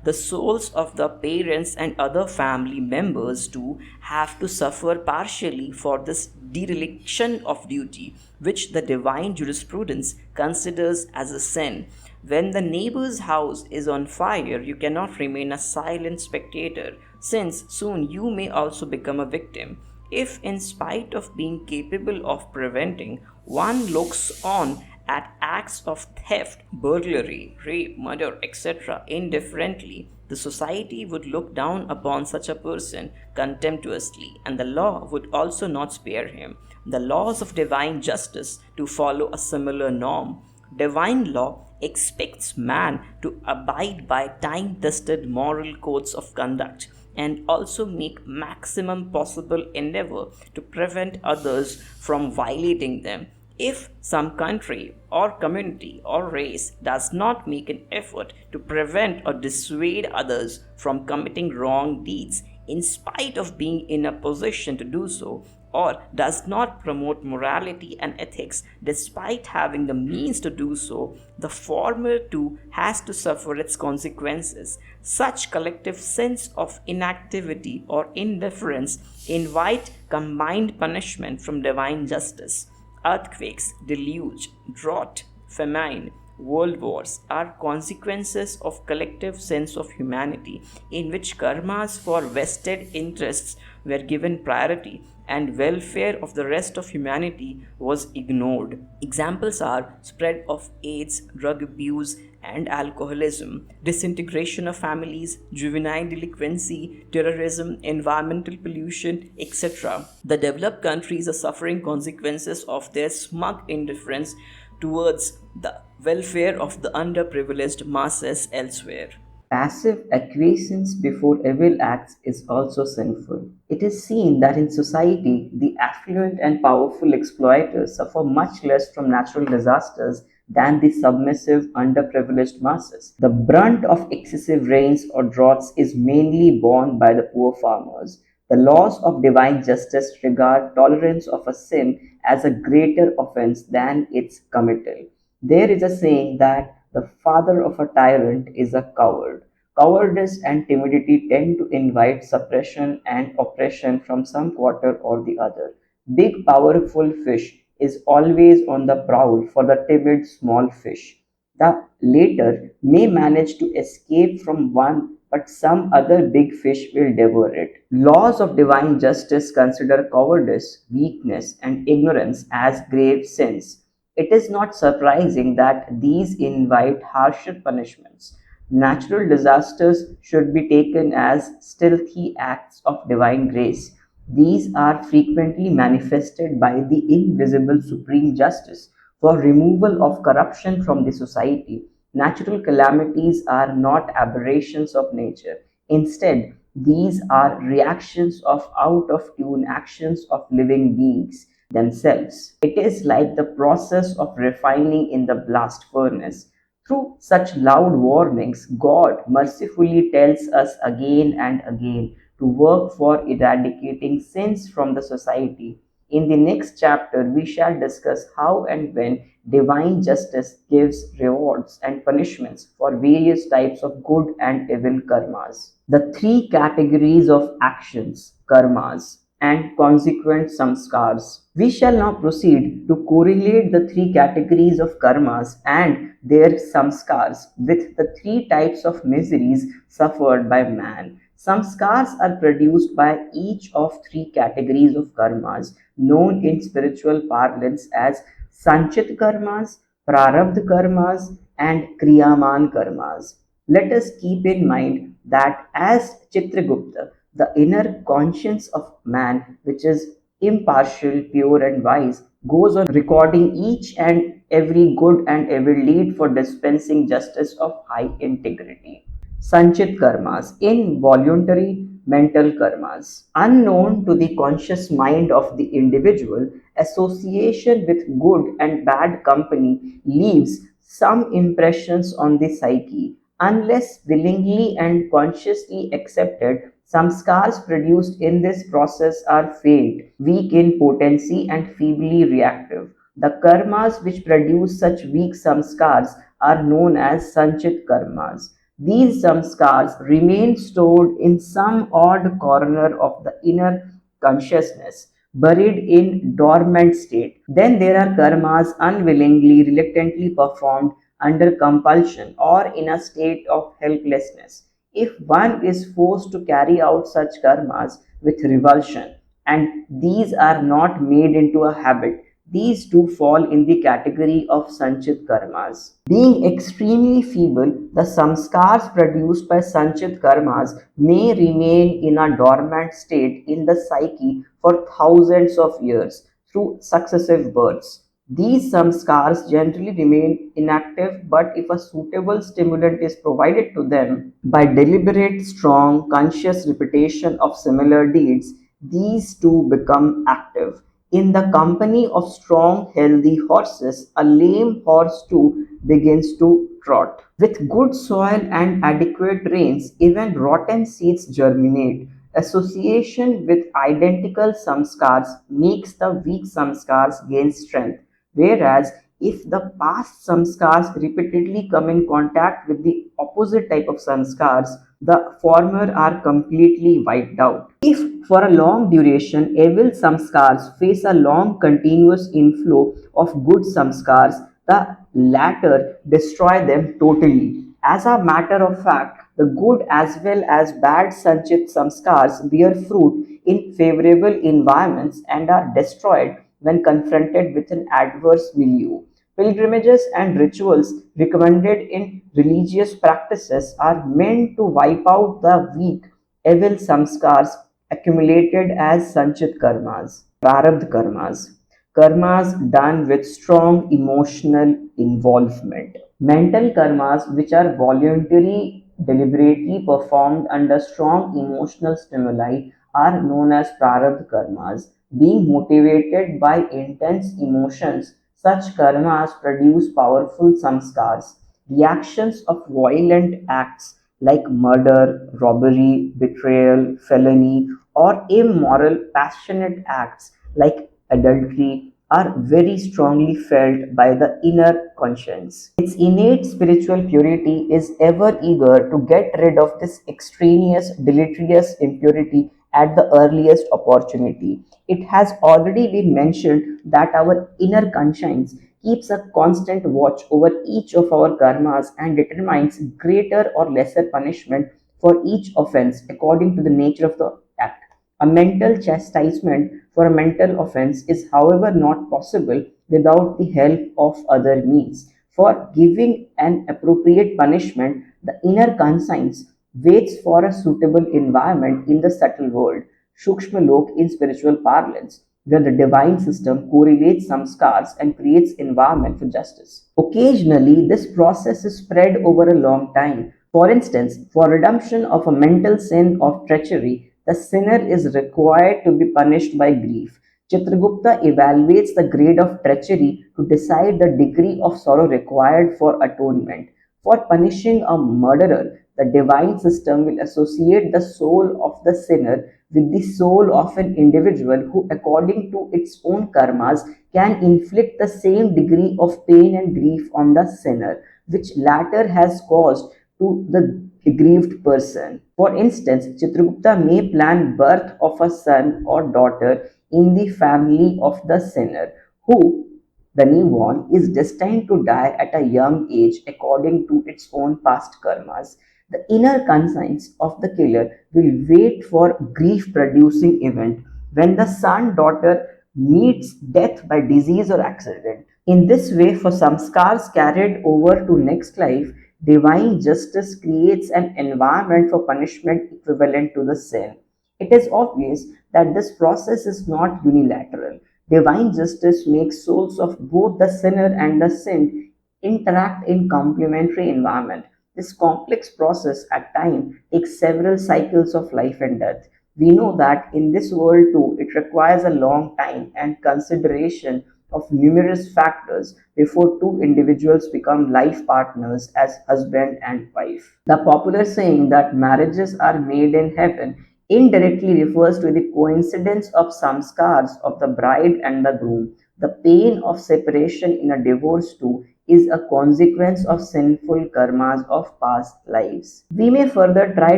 the souls of the parents and other family members too have to suffer partially for this dereliction of duty, which the divine jurisprudence considers as a sin. When the neighbor's house is on fire, you cannot remain a silent spectator, since soon you may also become a victim. If, in spite of being capable of preventing, one looks on at acts of theft, burglary, rape, murder, etc. indifferently, the society would look down upon such a person contemptuously, and the law would also not spare him. The laws of divine justice to follow a similar norm. Divine law expects man to abide by time-tested moral codes of conduct and also make maximum possible endeavor to prevent others from violating them. If some country or community or race does not make an effort to prevent or dissuade others from committing wrong deeds in spite of being in a position to do so, or does not promote morality and ethics despite having the means to do so, the former too has to suffer its consequences. Such collective sense of inactivity or indifference invite combined punishment from divine justice. Earthquakes, deluge, drought, famine, world wars are consequences of collective sense of humanity in which karmas for vested interests were given priority and welfare of the rest of humanity was ignored. Examples are spread of AIDS, drug abuse and alcoholism, disintegration of families, juvenile delinquency, terrorism, environmental pollution, etc. The developed countries are suffering consequences of their smug indifference towards the welfare of the underprivileged masses elsewhere. Passive acquiescence before evil acts is also sinful. It is seen that in society, the affluent and powerful exploiters suffer much less from natural disasters than the submissive, underprivileged masses. The brunt of excessive rains or droughts is mainly borne by the poor farmers. The laws of divine justice regard tolerance of a sin as a greater offense than its committal. There is a saying that the father of a tyrant is a coward. Cowardice and timidity tend to invite suppression and oppression from some quarter or the other. Big, powerful fish is always on the prowl for the timid small fish. The latter may manage to escape from one, but some other big fish will devour it. Laws of divine justice consider cowardice, weakness, and ignorance as grave sins. It is not surprising that these invite harsher punishments. Natural disasters should be taken as stealthy acts of divine grace. These are frequently manifested by the invisible supreme justice for removal of corruption from the society. Natural calamities are not aberrations of nature. Instead, these are reactions of out of tune actions of living beings themselves. It is like the process of refining in the blast furnace. Through such loud warnings, God mercifully tells us again and again to work for eradicating sins from the society. In the next chapter, we shall discuss how and when divine justice gives rewards and punishments for various types of good and evil karmas. The three categories of actions, karmas, and consequent samskars. We shall now proceed to correlate the three categories of karmas and their samskars with the three types of miseries suffered by man. Samskars are produced by each of three categories of karmas, known in spiritual parlance as Sanchit karmas, Prarabdha karmas, and Kriyaman karmas. Let us keep in mind that as Chitragupta, the inner conscience of man, which is impartial, pure, and wise, goes on recording each and every good and every deed for dispensing justice of high integrity. Sanchit karmas, involuntary mental karmas. Unknown to the conscious mind of the individual, association with good and bad company leaves some impressions on the psyche. Unless willingly and consciously accepted, some scars produced in this process are faint, weak in potency, and feebly reactive. The karmas which produce such weak samskars are known as sanchit karmas. These samskars remain stored in some odd corner of the inner consciousness, buried in dormant state. Then there are karmas unwillingly, reluctantly performed under compulsion or in a state of helplessness. If one is forced to carry out such karmas with revulsion, and these are not made into a habit, these two fall in the category of Sanchit karmas. Being extremely feeble, the samskars produced by Sanchit karmas may remain in a dormant state in the psyche for thousands of years through successive births. These samskars generally remain inactive, but if a suitable stimulant is provided to them by deliberate, strong, conscious repetition of similar deeds, these too become active. In the company of strong, healthy horses, a lame horse too begins to trot. With good soil and adequate rains, even rotten seeds germinate. Association with identical samskars makes the weak samskars gain strength, whereas if the past samskars repeatedly come in contact with the opposite type of samskars, the former are completely wiped out. If for a long duration evil samskars face a long continuous inflow of good samskars, the latter destroy them totally. As a matter of fact, the good as well as bad Sanchit samskars bear fruit in favorable environments and are destroyed when confronted with an adverse milieu. Pilgrimages and rituals recommended in religious practices are meant to wipe out the weak, evil samskars accumulated as Sanchit karmas, Prarabdha karmas, karmas done with strong emotional involvement. Mental karmas, which are voluntary, deliberately performed under strong emotional stimuli, are known as prarabdha karmas. Being motivated by intense emotions, such karmas produce powerful samskars. Reactions of violent acts like murder, robbery, betrayal, felony, or immoral, passionate acts like adultery are very strongly felt by the inner conscience. Its innate spiritual purity is ever eager to get rid of this extraneous, deleterious impurity at the earliest opportunity. It has already been mentioned that our inner conscience keeps a constant watch over each of our karmas and determines greater or lesser punishment for each offense according to the nature of the act. A mental chastisement for a mental offense is, however, not possible without the help of other means. For giving an appropriate punishment, the inner conscience waits for a suitable environment in the subtle world, Shukshma Lok in spiritual parlance, where the divine system correlates samskars and creates environment for justice. Occasionally, this process is spread over a long time. For instance, for redemption of a mental sin of treachery, the sinner is required to be punished by grief. Chitragupta evaluates the grade of treachery to decide the degree of sorrow required for atonement. For punishing a murderer, the divine system will associate the soul of the sinner with the soul of an individual who, according to its own karmas, can inflict the same degree of pain and grief on the sinner, which latter has caused to the aggrieved person. For instance, Chitragupta may plan birth of a son or daughter in the family of the sinner, who, the newborn, is destined to die at a young age according to its own past karmas. The inner conscience of the killer will wait for grief producing event when the son daughter meets death by disease or accident. In this way, for samskars carried over to next life, divine justice creates an environment for punishment equivalent to the sin. It is obvious that this process is not unilateral. Divine justice makes souls of both the sinner and the sinned interact in complementary environment. This complex process at times takes several cycles of life and death. We know that in this world too, it requires a long time and consideration of numerous factors before two individuals become life partners as husband and wife. The popular saying that marriages are made in heaven indirectly refers to the coincidence of samskars of the bride and the groom. The pain of separation in a divorce too is a consequence of sinful karmas of past lives. We may further try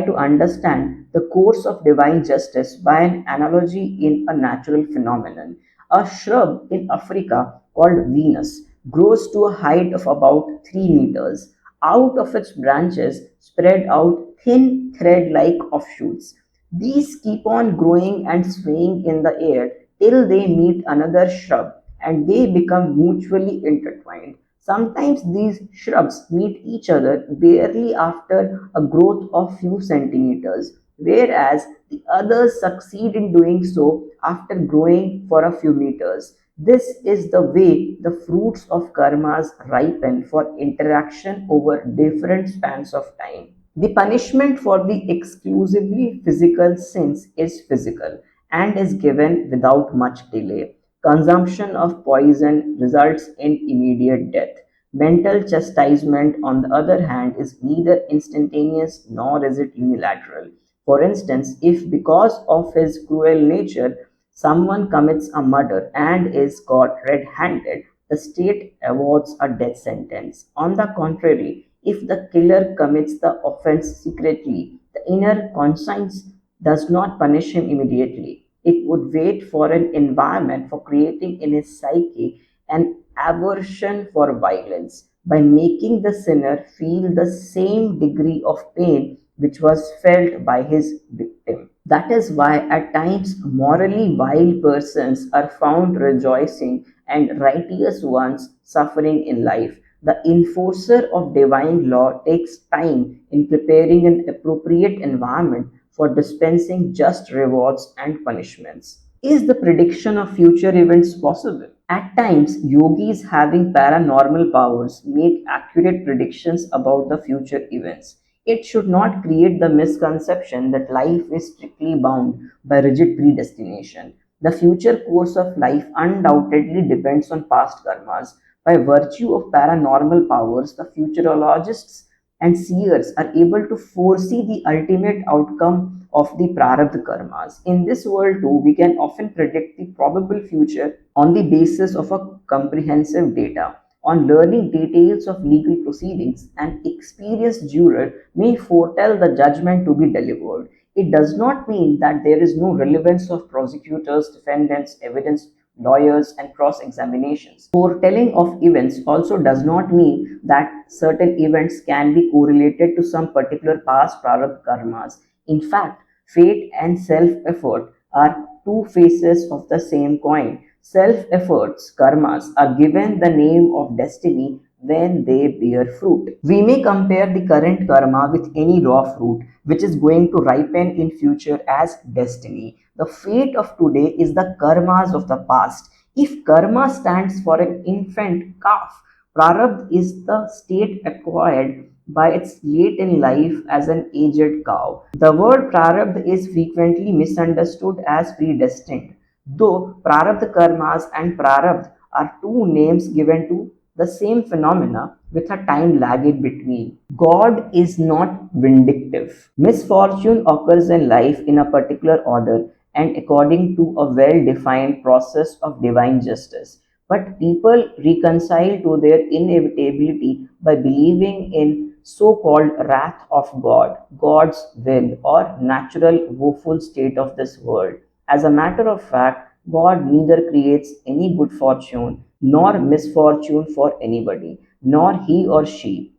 to understand the course of divine justice by an analogy in a natural phenomenon. A shrub in Africa called Venus grows to a height of about 3 meters. Out of its branches spread out thin thread like offshoots. These keep on growing and swaying in the air till they meet another shrub and they become mutually intertwined. Sometimes these shrubs meet each other barely after a growth of few centimeters, whereas the others succeed in doing so after growing for a few meters. This is the way the fruits of karmas ripen for interaction over different spans of time. The punishment for the exclusively physical sins is physical and is given without much delay. Consumption of poison results in immediate death. Mental chastisement, on the other hand, is neither instantaneous nor is it unilateral. For instance, if because of his cruel nature someone commits a murder and is caught red handed, the state awards a death sentence. On the contrary, if the killer commits the offense secretly, the inner conscience does not punish him immediately. It would wait for an environment for creating in his psyche an aversion for violence by making the sinner feel the same degree of pain which was felt by his victim. That is why at times morally vile persons are found rejoicing and righteous ones suffering in life. The enforcer of divine law takes time in preparing an appropriate environment for dispensing just rewards and punishments. Is the prediction of future events possible? At times, yogis having paranormal powers make accurate predictions about the future events. It should not create the misconception that life is strictly bound by rigid predestination. The future course of life undoubtedly depends on past karmas. By virtue of paranormal powers, the futurologists and seers are able to foresee the ultimate outcome of the prarabdha karmas. In this world too, we can often predict the probable future on the basis of a comprehensive data. On learning details of legal proceedings, an experienced juror may foretell the judgment to be delivered. It does not mean that there is no relevance of prosecutors, defendants, evidence, lawyers, and cross examinations. Foretelling of events also does not mean that certain events can be correlated to some particular past prarabdha karmas. In fact, fate and self effort are two faces of the same coin. Self efforts, karmas, are given the name of destiny when they bear fruit. We may compare the current karma with any raw fruit which is going to ripen in future as destiny. The fate of today is the karmas of the past. If karma stands for an infant calf, prarabdha is the state acquired by its late in life as an aged cow. The word prarabdha is frequently misunderstood as predestined, though prarabdha karmas and prarabdha are two names given to the same phenomena with a time lag in between. God is not vindictive. Misfortune occurs in life in a particular order and according to a well defined process of divine justice. But people reconcile to their inevitability by believing in so called wrath of God, God's will, or natural woeful state of this world. As a matter of fact, God neither creates any good fortune nor misfortune for anybody, nor he or she.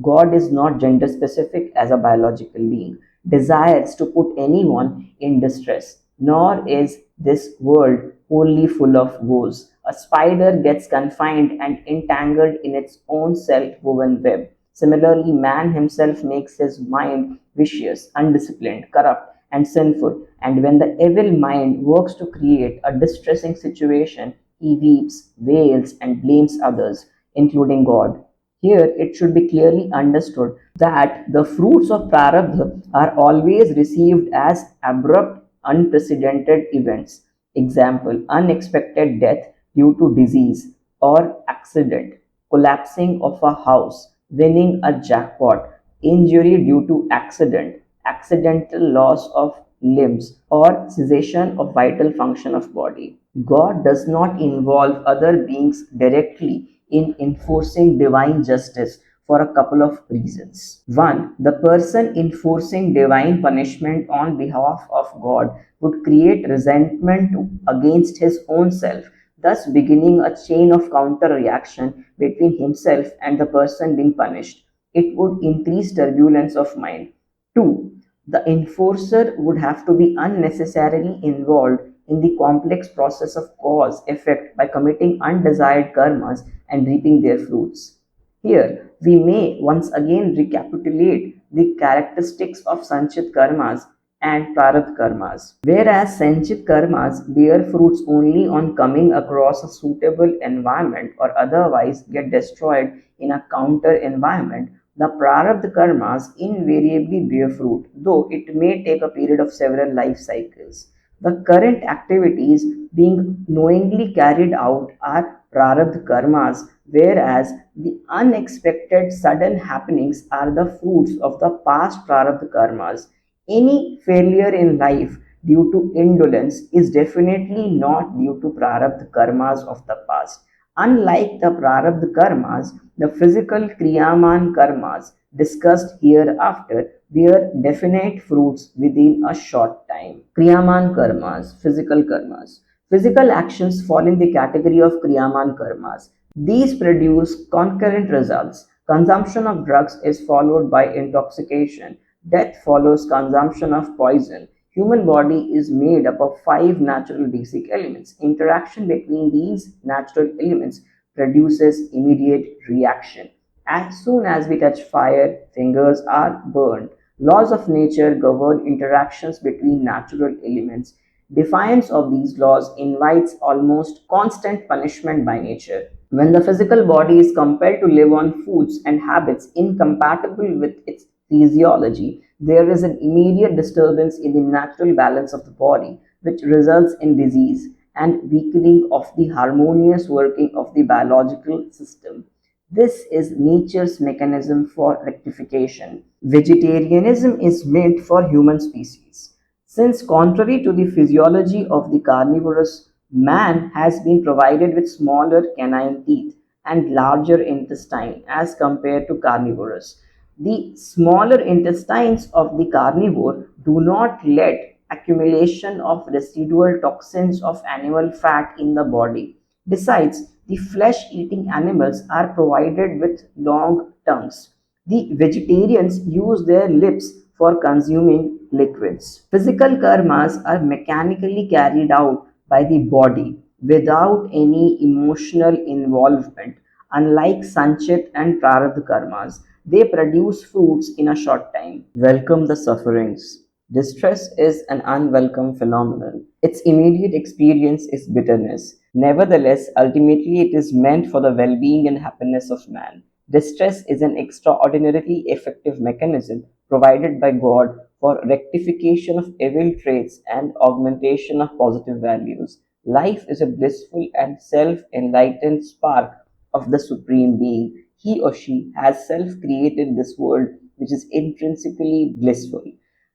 God is not gender specific as a biological being, desires to put anyone in distress, nor is this world wholly full of woes. A spider gets confined and entangled in its own self woven web. Similarly, man himself makes his mind vicious, undisciplined, corrupt, and sinful, and when the evil mind works to create a distressing situation, he weeps, wails, and blames others, including God. Here, it should be clearly understood that the fruits of prarabdha are always received as abrupt, unprecedented events. Example: unexpected death due to disease or accident, collapsing of a house, winning a jackpot, injury due to accident, accidental loss of limbs, or cessation of vital function of body. God does not involve other beings directly in enforcing divine justice for a couple of reasons. One, the person enforcing divine punishment on behalf of God would create resentment against his own self, thus beginning a chain of counter reaction between himself and the person being punished. It would increase turbulence of mind. Two, the enforcer would have to be unnecessarily involved in the complex process of cause effect by committing undesired karmas and reaping their fruits. Here, we may once again recapitulate the characteristics of Sanchit karmas and Prarabdha karmas. Whereas Sanchit karmas bear fruits only on coming across a suitable environment or otherwise get destroyed in a counter environment, the Prarabdha karmas invariably bear fruit, though it may take a period of several life cycles. The current activities being knowingly carried out are Prarabdha karmas, whereas the unexpected sudden happenings are the fruits of the past Prarabdha karmas. Any failure in life due to indolence is definitely not due to Prarabdha karmas of the past. Unlike the Prarabdha karmas, the physical Kriyaman karmas discussed hereafter bear definite fruits within a short time. Kriyaman karmas, physical karmas. Physical actions fall in the category of Kriyaman karmas. These produce concurrent results. Consumption of drugs is followed by intoxication. Death follows consumption of poison. Human body is made up of five natural basic elements. Interaction between these natural elements produces immediate reaction. As soon as we touch fire, fingers are burned. Laws of nature govern interactions between natural elements. Defiance of these laws invites almost constant punishment by nature. When the physical body is compelled to live on foods and habits incompatible with its physiology, there is an immediate disturbance in the natural balance of the body, which results in disease and weakening of the harmonious working of the biological system. This is nature's mechanism for rectification. Vegetarianism is meant for human species. Since, contrary to the physiology of the carnivorous, man has been provided with smaller canine teeth and larger intestine as compared to carnivorous. The smaller intestines of the carnivore do not let accumulation of residual toxins of animal fat in the body. Besides, the flesh-eating animals are provided with long tongues. The vegetarians use their lips for consuming liquids. Physical karmas are mechanically carried out by the body without any emotional involvement. Unlike Sanchit and Prarabdha karmas, they produce fruits in a short time. Welcome the sufferings. Distress is an unwelcome phenomenon. Its immediate experience is bitterness. Nevertheless, ultimately it is meant for the well being and happiness of man. Distress is an extraordinarily effective mechanism provided by God for rectification of evil traits and augmentation of positive values. Life is a blissful and self enlightened spark of the Supreme Being. He or she has self created this world which is intrinsically blissful.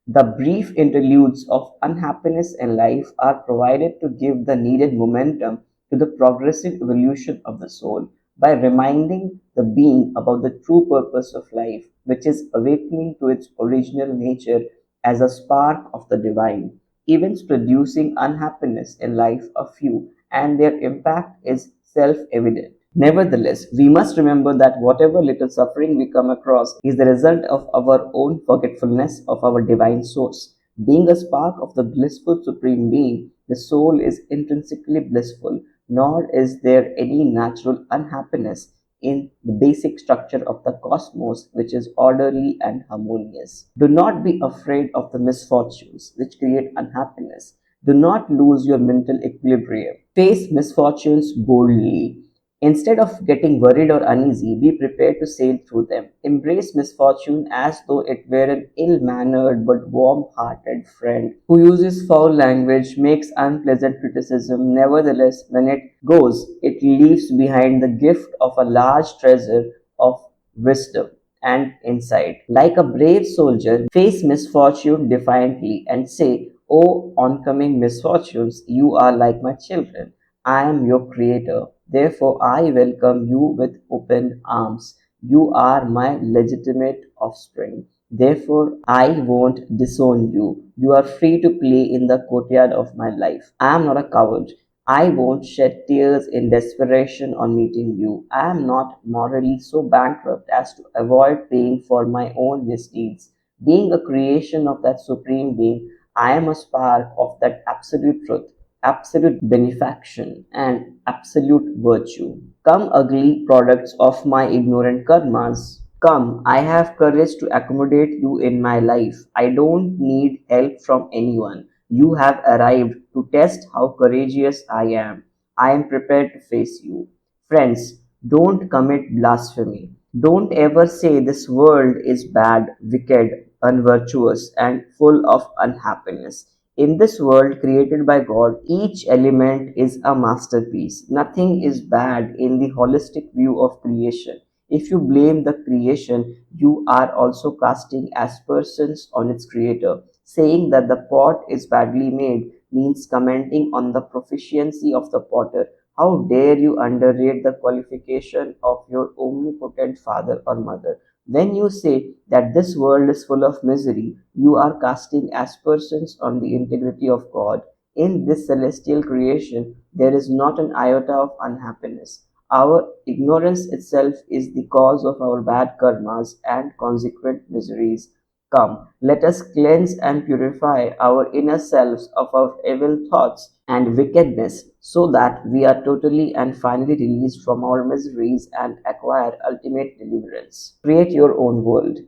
The brief interludes of unhappiness in life are provided to give the needed momentum to the progressive evolution of the soul by reminding the being about the true purpose of life, which is awakening to its original nature as a spark of the divine. Events producing unhappiness in life are few, and their impact is self evident. Nevertheless, we must remember that whatever little suffering we come across is the result of our own forgetfulness of our divine source. Being a spark of the blissful Supreme Being, the soul is intrinsically blissful, nor is there any natural unhappiness in the basic structure of the cosmos, which is orderly and harmonious. Do not be afraid of the misfortunes which create unhappiness. Do not lose your mental equilibrium. Face misfortunes boldly. Instead of getting worried or uneasy, be prepared to sail through them. Embrace misfortune as though it were an ill mannered but warm hearted friend who uses foul language, makes unpleasant criticism. Nevertheless, when it goes, it leaves behind the gift of a large treasure of wisdom and insight. Like a brave soldier, face misfortune defiantly and say, "O oncoming misfortunes, you are like my children. I am your creator. Therefore, I welcome you with open arms. You are my legitimate offspring. Therefore, I won't disown you. You are free to play in the courtyard of my life. I am not a coward. I won't shed tears in desperation on meeting you. I am not morally so bankrupt as to avoid paying for my own misdeeds. Being a creation of that supreme being, I am a spark of that absolute truth, absolute benefaction, and absolute virtue. Come, ugly products of my ignorant karmas. Come, I have courage to accommodate you in my life. I don't need help from anyone. You have arrived to test how courageous I am. I am prepared to face you. Friends, don't commit blasphemy. Don't ever say this world is bad, wicked, unvirtuous, and full of unhappiness. In this world created by God, each element is a masterpiece. Nothing is bad in the holistic view of creation. If you blame the creation, you are also casting aspersions on its creator. Saying that the pot is badly made means commenting on the proficiency of the potter. How dare you underrate the qualification of your omnipotent father or mother? When you say that this world is full of misery, you are casting aspersions on the integrity of God. In this celestial creation, there is not an iota of unhappiness. Our ignorance itself is the cause of our bad karmas and consequent miseries. Come, let us cleanse and purify our inner selves of our evil thoughts and wickedness so that we are totally and finally released from our miseries and acquire ultimate deliverance. Create your own world.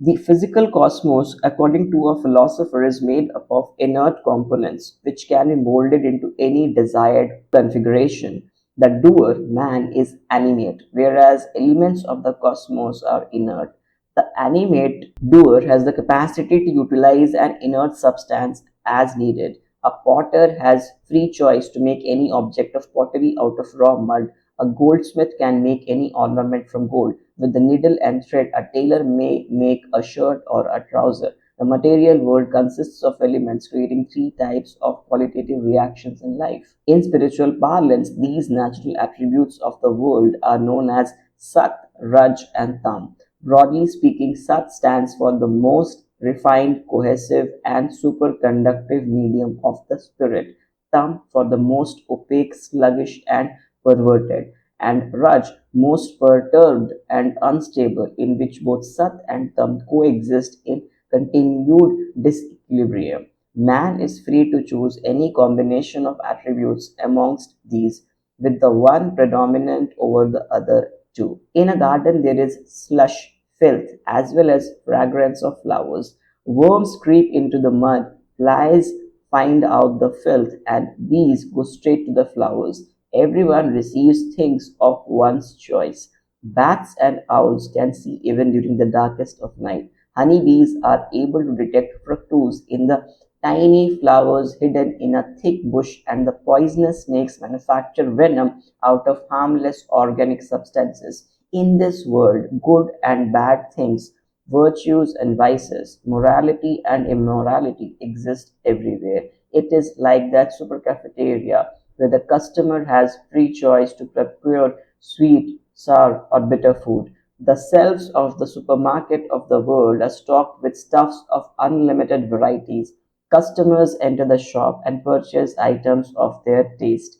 The physical cosmos, according to a philosopher, is made up of inert components which can be molded into any desired configuration. The doer, man, is animate, whereas elements of the cosmos are inert. The animate doer has the capacity to utilize an inert substance as needed. A potter has free choice to make any object of pottery out of raw mud. A goldsmith can make any ornament from gold. With the needle and thread, a tailor may make a shirt or a trouser. The material world consists of elements creating three types of qualitative reactions in life. In spiritual parlance, these natural attributes of the world are known as Sat, Raj, and Tam. Broadly speaking, Sat stands for the most refined, cohesive, and superconductive medium of the spirit. Tam for the most opaque, sluggish, and perverted, and Raj most perturbed and unstable, in which both Sat and Tam coexist in continued disequilibrium. Man is free to choose any combination of attributes amongst these, with the one predominant over the other two. In a garden, there is slush, filth, as well as fragrance of flowers. Worms creep into the mud, flies find out the filth, and bees go straight to the flowers. Everyone receives things of one's choice. Bats and owls can see even during the darkest of night. Honeybees are able to detect fructose in the tiny flowers hidden in a thick bush, and the poisonous snakes manufacture venom out of harmless organic substances. In this world, good and bad things, virtues and vices, morality and immorality exist everywhere. It is like that super cafeteria where the customer has free choice to procure sweet, sour, or bitter food. The shelves of the supermarket of the world are stocked with stuffs of unlimited varieties. Customers enter the shop and purchase items of their taste.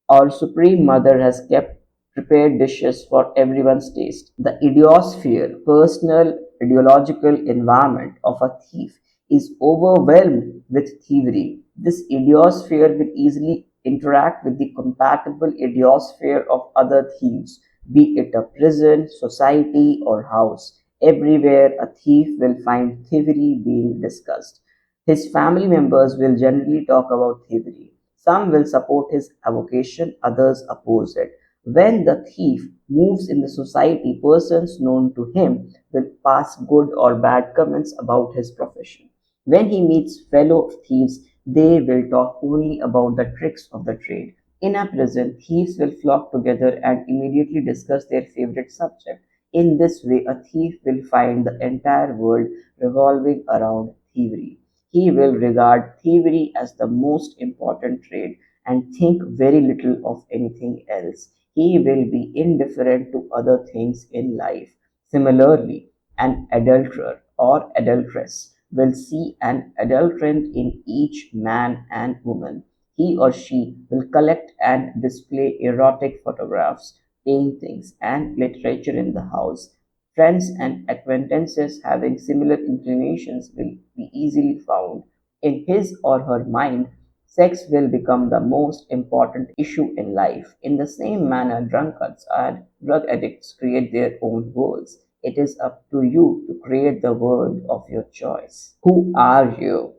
Our Supreme Mother has kept prepared dishes for everyone's taste. The idiosphere, personal ideological environment of a thief, is overwhelmed with thievery. This idiosphere will easily interact with the compatible idiosphere of other thieves, be it a prison, society, or house. Everywhere a thief will find thievery being discussed. His family members will generally talk about thievery. Some will support his avocation, others oppose it. When the thief moves in the society, persons known to him will pass good or bad comments about his profession. When he meets fellow thieves, they will talk only about the tricks of the trade. In a prison, thieves will flock together and immediately discuss their favorite subject. In this way, a thief will find the entire world revolving around thievery. He will regard thievery as the most important trade and think very little of anything else. He will be indifferent to other things in life. Similarly, an adulterer or adulteress will see an adulterant in each man and woman. He or she will collect and display erotic photographs, paintings, and literature in the house. Friends and acquaintances having similar inclinations will be easily found. In his or her mind, sex will become the most important issue in life. In the same manner, drunkards and drug addicts create their own worlds. It is up to you to create the world of your choice. Who are you?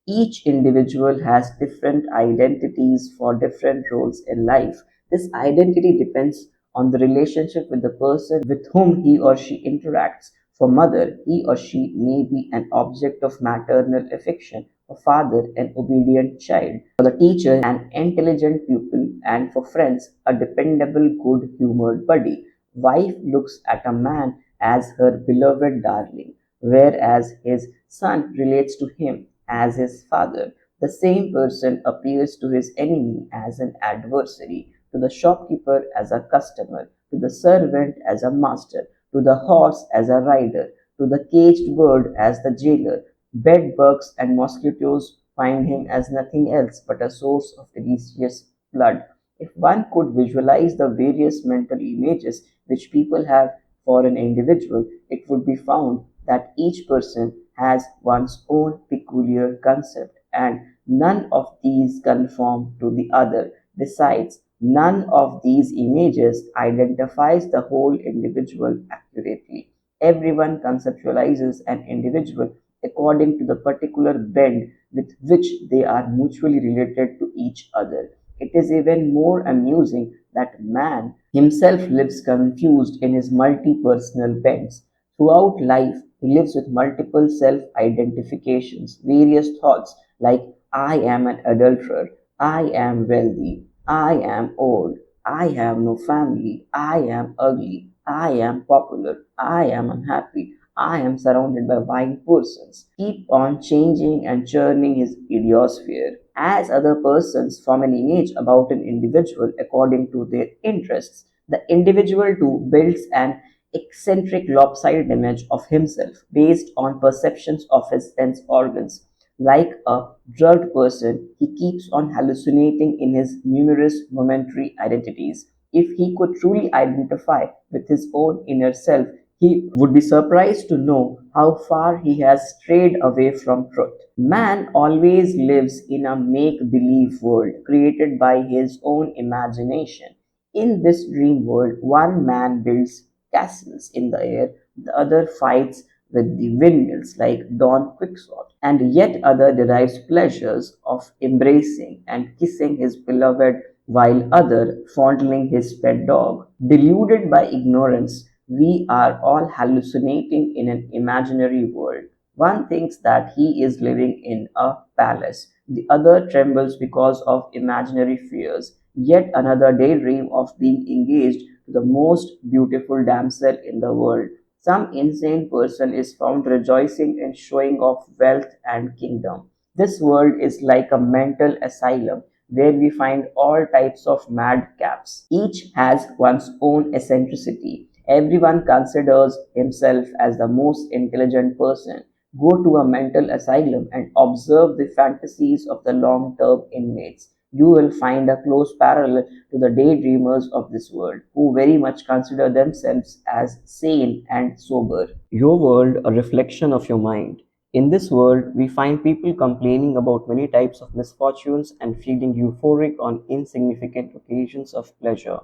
Each individual has different identities for different roles in life. This identity depends on the relationship with the person with whom he or she interacts. For mother, he or she may be an object of maternal affection. For father, an obedient child. For the teacher, an intelligent pupil. And for friends, a dependable, good humored buddy. Wife looks at a man as her beloved darling, whereas his son relates to him as his father. The same person appears to his enemy as an adversary, to the shopkeeper as a customer, to the servant as a master, to the horse as a rider, to the caged bird as the jailer. Bed bugs and mosquitoes find him as nothing else but a source of delicious blood. If one could visualize the various mental images which people have for an individual, it would be found that each person has one's own peculiar concept, and none of these conform to the other. Besides, none of these images identifies the whole individual accurately. Everyone conceptualizes an individual according to the particular bend with which they are mutually related to each other. It is even more amusing that man himself lives confused in his multi-personal bends. Throughout life, he lives with multiple self-identifications, various thoughts like I am an adulterer, I am wealthy, I am old, I have no family, I am ugly, I am popular, I am unhappy, I am surrounded by wild persons. Keep on changing and churning his idiosphere as other persons form an image about an individual according to their interests. The individual too builds an eccentric lopsided image of himself based on perceptions of his sense organs. Like a drugged person, he keeps on hallucinating in his numerous momentary identities. If he could truly identify with his own inner self, he would be surprised to know how far he has strayed away from truth. Man always lives in a make believe world created by his own imagination. In this dream world, one man builds castles in the air, the other fights with the windmills like Don Quixote, and yet other derives pleasures of embracing and kissing his beloved while other fondling his pet dog. Deluded by ignorance, we are all hallucinating in an imaginary world. One thinks that he is living in a palace. The other trembles because of imaginary fears. Yet another daydream of being engaged to the most beautiful damsel in the world. Some insane person is found rejoicing in showing off wealth and kingdom. This world is like a mental asylum where we find all types of madcaps. Each has one's own eccentricity. Everyone considers himself as the most intelligent person. Go to a mental asylum and observe the fantasies of the long term inmates. You will find a close parallel to the daydreamers of this world, who very much consider themselves as sane and sober. Your world, a reflection of your mind. In this world, we find people complaining about many types of misfortunes and feeling euphoric on insignificant occasions of pleasure.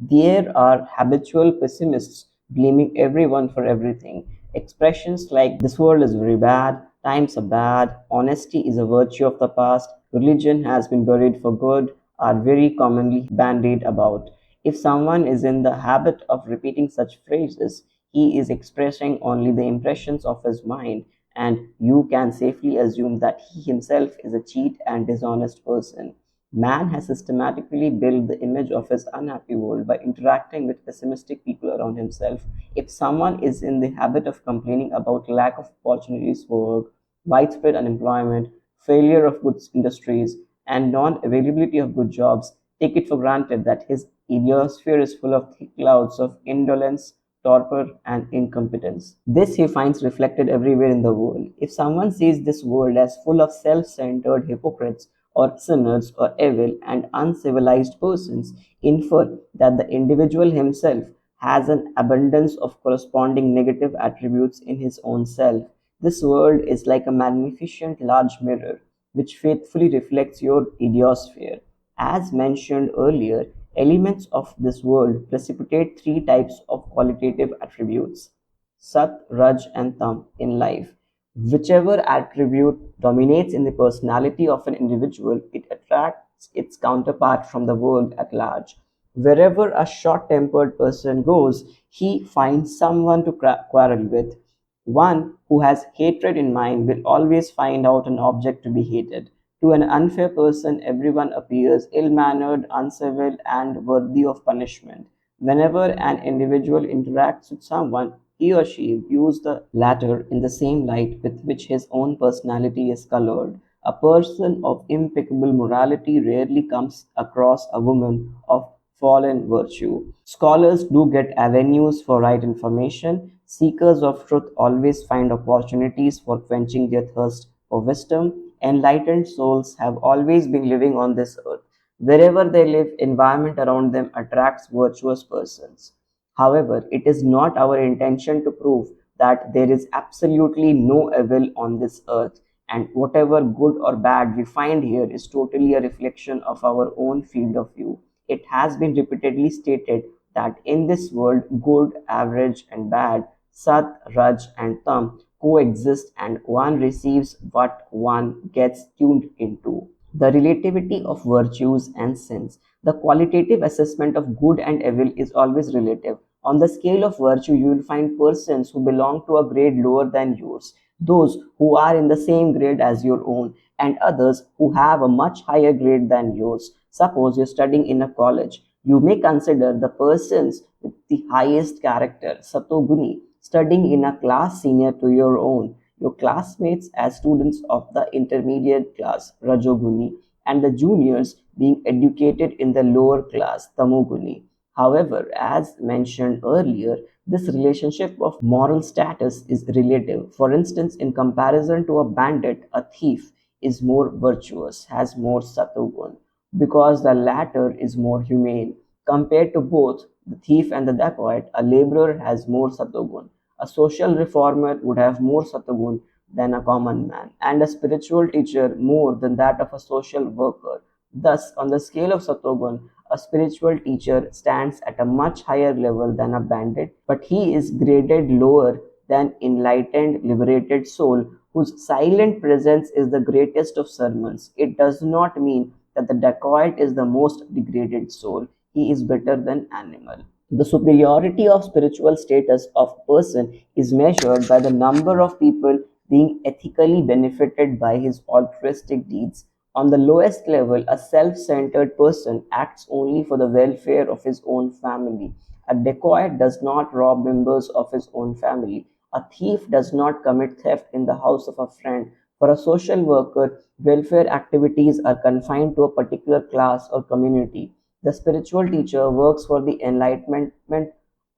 There are habitual pessimists blaming everyone for everything. Expressions like this world is very bad, times are bad, honesty is a virtue of the past, religion has been buried for good are very commonly bandied about. If someone is in the habit of repeating such phrases, he is expressing only the impressions of his mind, and you can safely assume that he himself is a cheat and dishonest person. Man has systematically built the image of his unhappy world by interacting with pessimistic people around himself. If someone is in the habit of complaining about lack of opportunities for work, widespread unemployment, failure of goods industries, and non-availability of good jobs, take it for granted that his idiosphere is full of thick clouds of indolence, torpor, and incompetence. This he finds reflected everywhere in the world. If someone sees this world as full of self centered hypocrites, or sinners, or evil and uncivilized persons, infer that the individual himself has an abundance of corresponding negative attributes in his own self. This world is like a magnificent large mirror which faithfully reflects your idiosphere. As mentioned earlier, elements of this world precipitate three types of qualitative attributes: Sat, Raj, and Tam in life. Whichever attribute dominates in the personality of an individual, it attracts its counterpart from the world at large. Wherever a short tempered person goes, he finds someone to quarrel with. One who has hatred in mind will always find out an object to be hated. To an unfair person, everyone appears ill mannered, uncivil, and worthy of punishment. Whenever an individual interacts with someone, he or she views the latter in the same light with which his own personality is colored. A person of impeccable morality rarely comes across a woman of fallen virtue. Scholars do get avenues for right information. Seekers of truth always find opportunities for quenching their thirst for wisdom. Enlightened souls have always been living on this earth. Wherever they live, environment around them attracts virtuous persons. However, it is not our intention to prove that there is absolutely no evil on this earth, and whatever good or bad we find here is totally a reflection of our own field of view. It has been repeatedly stated that in this world, good, average, and bad, Sat, Raj, and Tam coexist, and one receives what one gets tuned into. The relativity of virtues and sins. The qualitative assessment of good and evil is always relative. On the scale of virtue, you will find persons who belong to a grade lower than yours, those who are in the same grade as your own, and others who have a much higher grade than yours. Suppose you're studying in a college. You may consider the persons with the highest character, Satoguni, studying in a class senior to your own, your classmates as students of the intermediate class, Rajoguni, and the juniors being educated in the lower class, Tamoguni. However, as mentioned earlier, this relationship of moral status is relative. For instance, in comparison to a bandit, a thief is more virtuous, has more satogun, because the latter is more humane. Compared to both the thief and the dacoit, a laborer has more satogun. A social reformer would have more satogun than a common man, and a spiritual teacher more than that of a social worker. Thus, on the scale of satogun, a spiritual teacher stands at a much higher level than a bandit, but he is graded lower than enlightened, liberated soul whose silent presence is the greatest of sermons. It does not mean that the dacoit is the most degraded soul. He is better than animal. The superiority of spiritual status of a person is measured by the number of people being ethically benefited by his altruistic deeds. On the lowest level, a self centered person acts only for the welfare of his own family. A dacoit does not rob members of his own family. A thief does not commit theft in the house of a friend. For a social worker, welfare activities are confined to a particular class or community. The spiritual teacher works for the enlightenment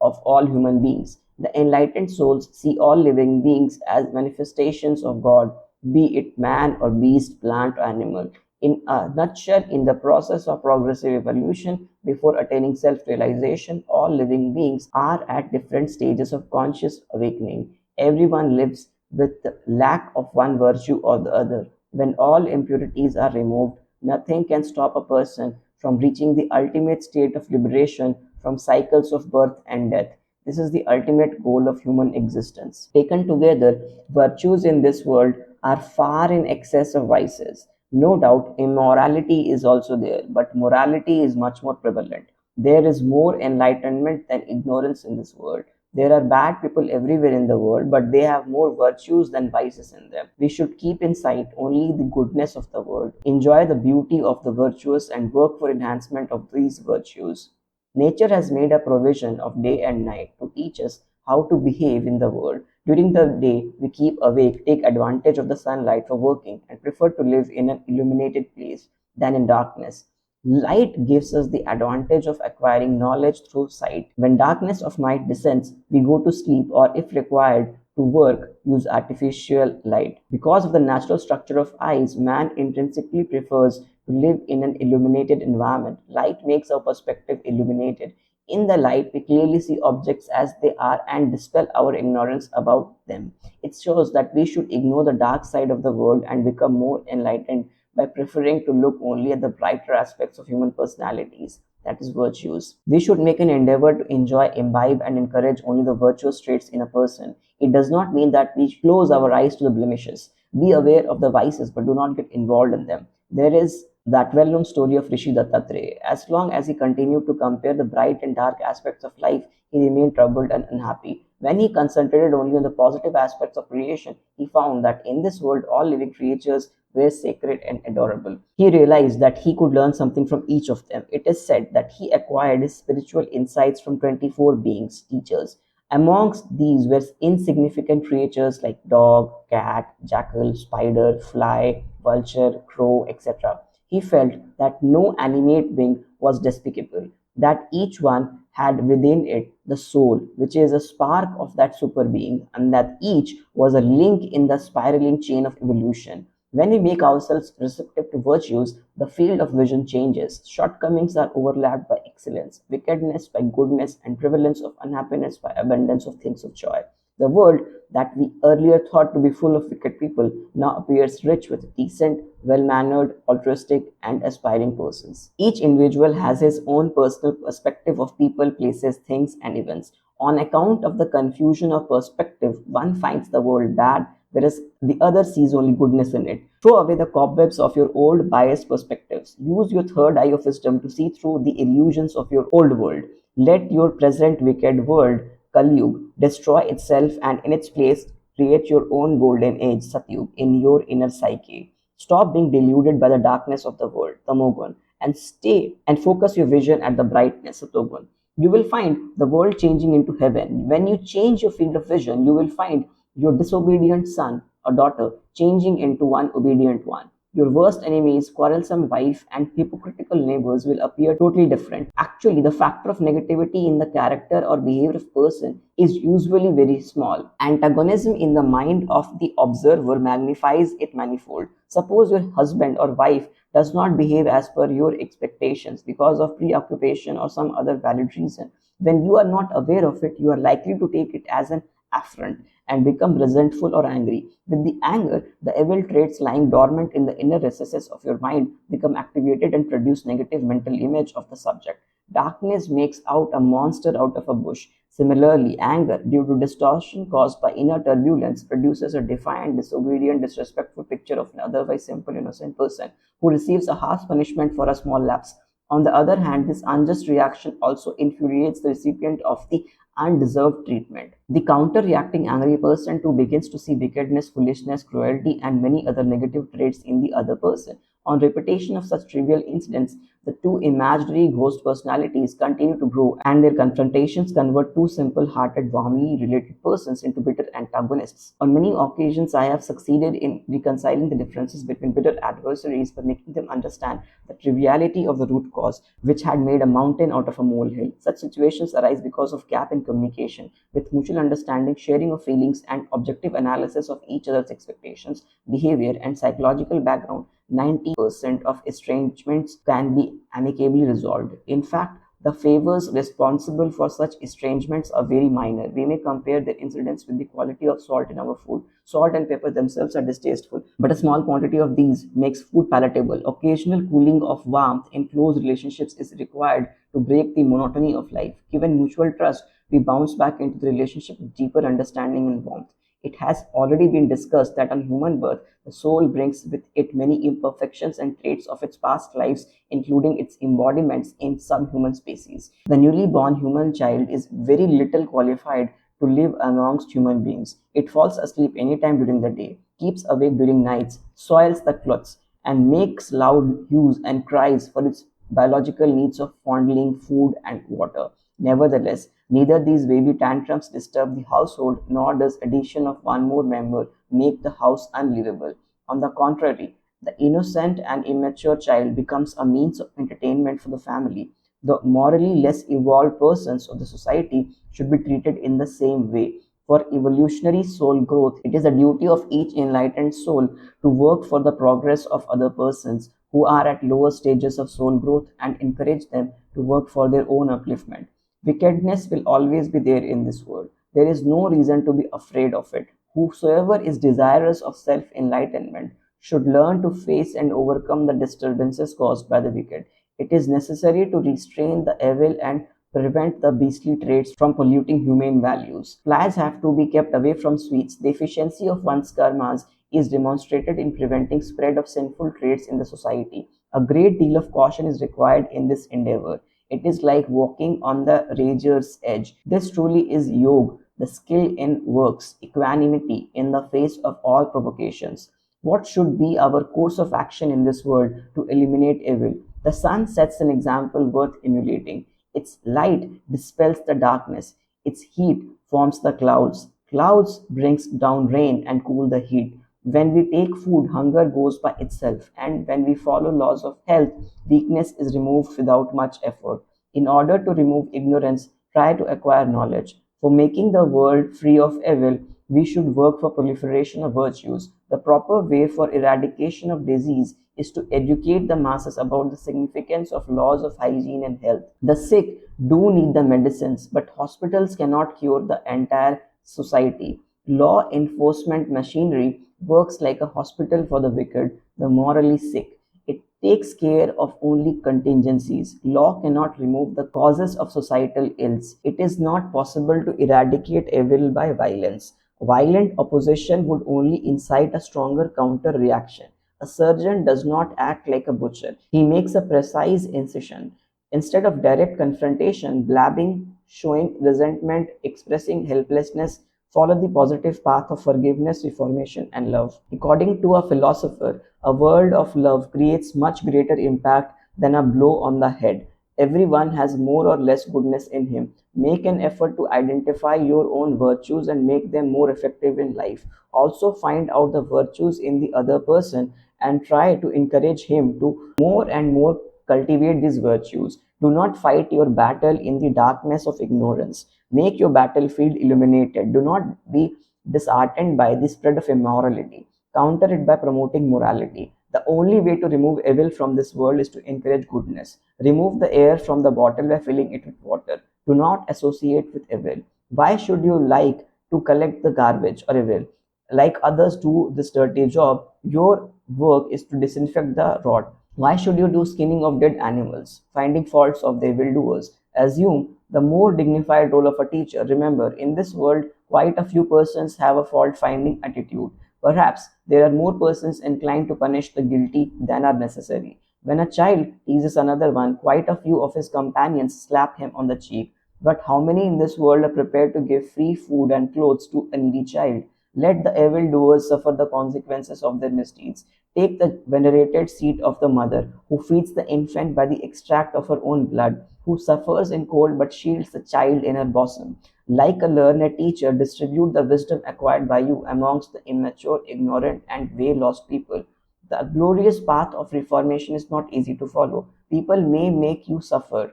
of all human beings. The enlightened souls see all living beings as manifestations of God, be it man or beast, plant or animal. In a nutshell, in the process of progressive evolution, before attaining self realization, all living beings are at different stages of conscious awakening. Everyone lives with the lack of one virtue or the other. When all impurities are removed, nothing can stop a person from reaching the ultimate state of liberation from cycles of birth and death. This is the ultimate goal of human existence. Taken together, virtues in this world are far in excess of vices. No doubt, immorality is also there, but morality is much more prevalent. There is more enlightenment than ignorance in this world. There are bad people everywhere in the world, but they have more virtues than vices in them. We should keep in sight only the goodness of the world, enjoy the beauty of the virtuous, and work for enhancement of these virtues. Nature has made a provision of day and night to teach us how to behave in the world. During the day, we keep awake, take advantage of the sunlight for working, and prefer to live in an illuminated place than in darkness. Light gives us the advantage of acquiring knowledge through sight. When darkness of night descends, we go to sleep or, if required, to work, use artificial light. Because of the natural structure of eyes, man intrinsically prefers to live in an illuminated environment. Light makes our perspective illuminated. In the light, we clearly see objects as they are and dispel our ignorance about them. It shows that we should ignore the dark side of the world and become more enlightened by preferring to look only at the brighter aspects of human personalities, that is, virtues. We should make an endeavor to enjoy, imbibe, and encourage only the virtuous traits in a person. It does not mean that we close our eyes to the blemishes. Be aware of the vices, but do not get involved in them. There is that well known story of Rishi Dattatreya. As long as he continued to compare the bright and dark aspects of life, he remained troubled and unhappy. When he concentrated only on the positive aspects of creation, he found that in this world all living creatures were sacred and adorable. He realized that he could learn something from each of them. It is said that he acquired his spiritual insights from 24 beings, teachers. Amongst these were insignificant creatures like dog, cat, jackal, spider, fly, vulture, crow, etc. He felt that no animate being was despicable, that each one had within it the soul, which is a spark of that super being, and that each was a link in the spiraling chain of evolution. When we make ourselves receptive to virtues, the field of vision changes. Shortcomings are overlapped by excellence, wickedness by goodness, and prevalence of unhappiness by abundance of things of joy. The world that we earlier thought to be full of wicked people now appears rich with decent, well mannered, altruistic, and aspiring persons. Each individual has his own personal perspective of people, places, things, and events. On account of the confusion of perspective, one finds the world bad, whereas the other sees only goodness in it. Throw away the cobwebs of your old biased perspectives. Use your third eye of wisdom to see through the illusions of your old world. Let your present wicked world, Kalyug, destroy itself and in its place create your own golden age, Satyug, in your inner psyche. Stop being deluded by the darkness of the world, Tamogun, and stay and focus your vision at the brightness, Satogun. You will find the world changing into heaven. When you change your field of vision, you will find your disobedient son or daughter changing into one obedient one. Your worst enemies, quarrelsome wife, and hypocritical neighbors will appear totally different. Actually, the factor of negativity in the character or behavior of person is usually very small. Antagonism in the mind of the observer magnifies it manifold. Suppose your husband or wife does not behave as per your expectations because of preoccupation or some other valid reason. When you are not aware of it, you are likely to take it as an affront and become resentful or angry. With the anger, the evil traits lying dormant in the inner recesses of your mind become activated and produce negative mental image of the subject. Darkness makes out a monster out of a bush. Similarly, anger, due to distortion caused by inner turbulence, produces a defiant, disobedient, disrespectful picture of an otherwise simple, innocent person who receives a harsh punishment for a small lapse. On the other hand, this unjust reaction also infuriates the recipient of the undeserved treatment. The counter-reacting angry person too begins to see wickedness, foolishness, cruelty, and many other negative traits in the other person. On repetition of such trivial incidents, the two imaginary ghost personalities continue to grow, and their confrontations convert two simple-hearted, warmly related persons into bitter antagonists. On many occasions, I have succeeded in reconciling the differences between bitter adversaries by making them understand the triviality of the root cause, which had made a mountain out of a molehill. Such situations arise because of gap in communication, with mutual understanding, sharing of feelings, and objective analysis of each other's expectations, behavior, and psychological background. 90% of estrangements can be amicably resolved. In fact, the favors responsible for such estrangements are very minor. We may compare their incidence with the quality of salt in our food. Salt and pepper themselves are distasteful, but a small quantity of these makes food palatable. Occasional cooling of warmth in close relationships is required to break the monotony of life. Given mutual trust, we bounce back into the relationship with deeper understanding and warmth. It has already been discussed that on human birth, the soul brings with it many imperfections and traits of its past lives, including its embodiments in some human species. The newly born human child is very little qualified to live amongst human beings. It falls asleep anytime during the day, keeps awake during nights, soils the clothes, and makes loud hues and cries for its biological needs of fondling, food, and water. Nevertheless, neither these baby tantrums disturb the household nor does addition of one more member make the house unlivable. On the contrary, the innocent and immature child becomes a means of entertainment for the family. The morally less evolved persons of the society should be treated in the same way. For evolutionary soul growth, it is the duty of each enlightened soul to work for the progress of other persons who are at lower stages of soul growth and encourage them to work for their own upliftment. Wickedness will always be there in this world. There is no reason to be afraid of it. Whosoever is desirous of self enlightenment should learn to face and overcome the disturbances caused by the wicked. It is necessary to restrain the evil and prevent the beastly traits from polluting humane values. Flies have to be kept away from sweets. The efficiency of one's karmas is demonstrated in preventing spread of sinful traits in the society. A great deal of caution is required in this endeavor. It is like walking on the razor's edge. This truly is yoga, the skill in works, equanimity in the face of all provocations. What should be our course of action in this world to eliminate evil? The sun sets an example worth emulating. Its light dispels the darkness. Its heat forms the clouds. Clouds brings down rain and cool the heat. When we take food, hunger goes by itself, and when we follow laws of health, weakness is removed without much effort. In order to remove ignorance, try to acquire knowledge. For making the world free of evil, we should work for proliferation of virtues. The proper way for eradication of disease is to educate the masses about the significance of laws of hygiene and health. The sick do need the medicines, but hospitals cannot cure the entire society. Law enforcement machinery works like a hospital for the wicked, the morally sick. It takes care of only contingencies. Law cannot remove the causes of societal ills. It is not possible to eradicate evil by violence. Violent opposition would only incite a stronger counter reaction. A surgeon does not act like a butcher. He makes a precise incision. Instead of direct confrontation, blabbing, showing resentment, expressing helplessness, follow the positive path of forgiveness, reformation, and love. According to a philosopher, a world of love creates much greater impact than a blow on the head. Everyone has more or less goodness in him. Make an effort to identify your own virtues and make them more effective in life. Also, find out the virtues in the other person and try to encourage him to more and more cultivate these virtues. Do not fight your battle in the darkness of ignorance. Make your battlefield illuminated. Do not be disheartened by the spread of immorality. Counter it by promoting morality. The only way to remove evil from this world is to encourage goodness. Remove the air from the bottle by filling it with water. Do not associate with evil. Why should you like to collect the garbage or evil? Like others do this dirty job, your work is to disinfect the rot. Why should you do skinning of dead animals, finding faults of the evildoers? Assume the more dignified role of a teacher. Remember, in this world, quite a few persons have a fault finding attitude. Perhaps there are more persons inclined to punish the guilty than are necessary. When a child teases another one, quite a few of his companions slap him on the cheek. But how many in this world are prepared to give free food and clothes to a needy child? Let the evildoers suffer the consequences of their misdeeds. Take the venerated seat of the mother, who feeds the infant by the extract of her own blood, who suffers in cold but shields the child in her bosom. Like a learned teacher, distribute the wisdom acquired by you amongst the immature, ignorant, and way lost people. The glorious path of reformation is not easy to follow. People may make you suffer,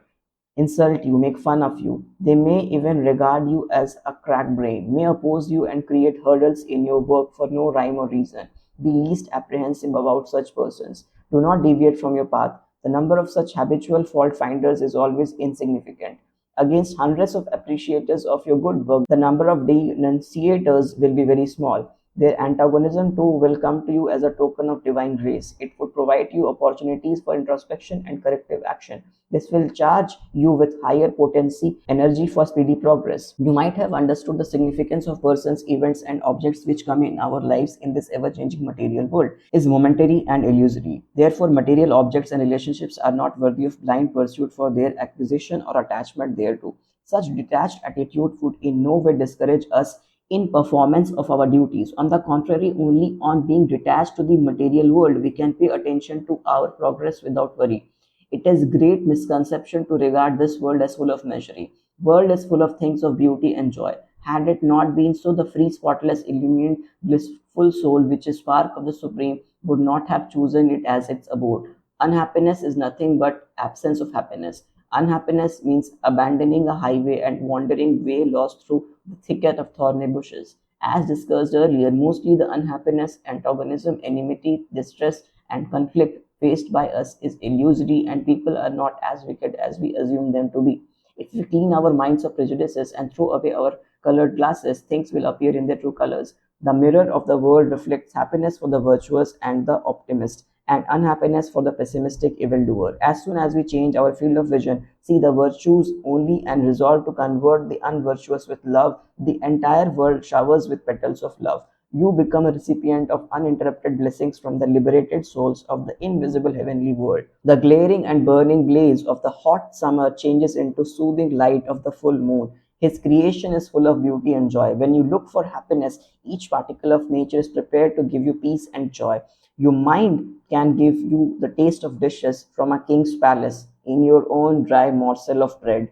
insult you, make fun of you. They may even regard you as a crack brain, may oppose you and create hurdles in your work for no rhyme or reason. Be least apprehensive about such persons. Do not deviate from your path. The number of such habitual fault finders is always insignificant. Against hundreds of appreciators of your good work, the number of denunciators will be very small. Their antagonism too will come to you as a token of divine grace. It would provide you opportunities for introspection and corrective action. This will charge you with higher potency, energy for speedy progress. You might have understood the significance of persons, events, and objects which come in our lives in this ever changing material world is momentary and illusory. Therefore, material objects and relationships are not worthy of blind pursuit for their acquisition or attachment thereto. Such detached attitude would in no way discourage us in performance of our duties. On the contrary, only on being detached to the material world we can pay attention to our progress without worry. It is great misconception to regard this world as full of misery. World is full of things of beauty and joy. Had it not been so, the free, spotless, illumined, blissful soul, which is spark of the Supreme, would not have chosen it as its abode. Unhappiness is nothing but absence of happiness. Unhappiness means abandoning a highway and wandering way lost through the thicket of thorny bushes. As discussed earlier, mostly the unhappiness, antagonism, enmity, distress, and conflict faced by us is illusory, and people are not as wicked as we assume them to be. If we clean our minds of prejudices and throw away our colored glasses, things will appear in their true colors. The mirror of the world reflects happiness for the virtuous and the optimist, and unhappiness for the pessimistic evildoer. As soon as we change our field of vision, see the virtues only, and resolve to convert the unvirtuous with love, the entire world showers with petals of love. You become a recipient of uninterrupted blessings from the liberated souls of the invisible heavenly world. The glaring and burning blaze of the hot summer changes into soothing light of the full moon. His creation is full of beauty and joy. When you look for happiness, each particle of nature is prepared to give you peace and joy. Your mind can give you the taste of dishes from a king's palace in your own dry morsel of bread.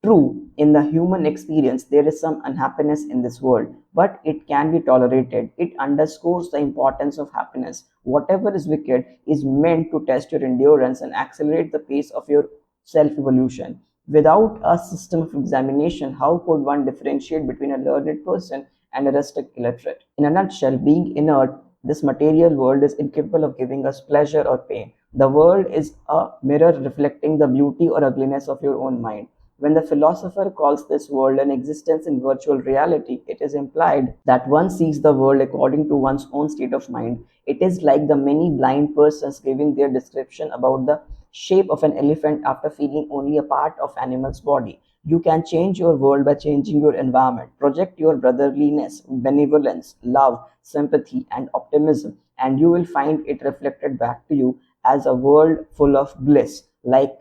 True, in the human experience, there is some unhappiness in this world, but it can be tolerated. It underscores the importance of happiness. Whatever is wicked is meant to test your endurance and accelerate the pace of your self evolution. Without a system of examination, how could one differentiate between a learned person and a rustic illiterate? In a nutshell, being inert This material world is incapable of giving us pleasure or pain. The world is a mirror reflecting the beauty or ugliness of your own mind. When the philosopher calls this world an existence in virtual reality, it is implied that one sees the world according to one's own state of mind. It is like the many blind persons giving their description about the shape of an elephant after feeling only a part of animal's body. You can change your world by changing your environment. Project your brotherliness, benevolence, love, sympathy, and optimism, and you will find it reflected back to you as a world full of bliss, like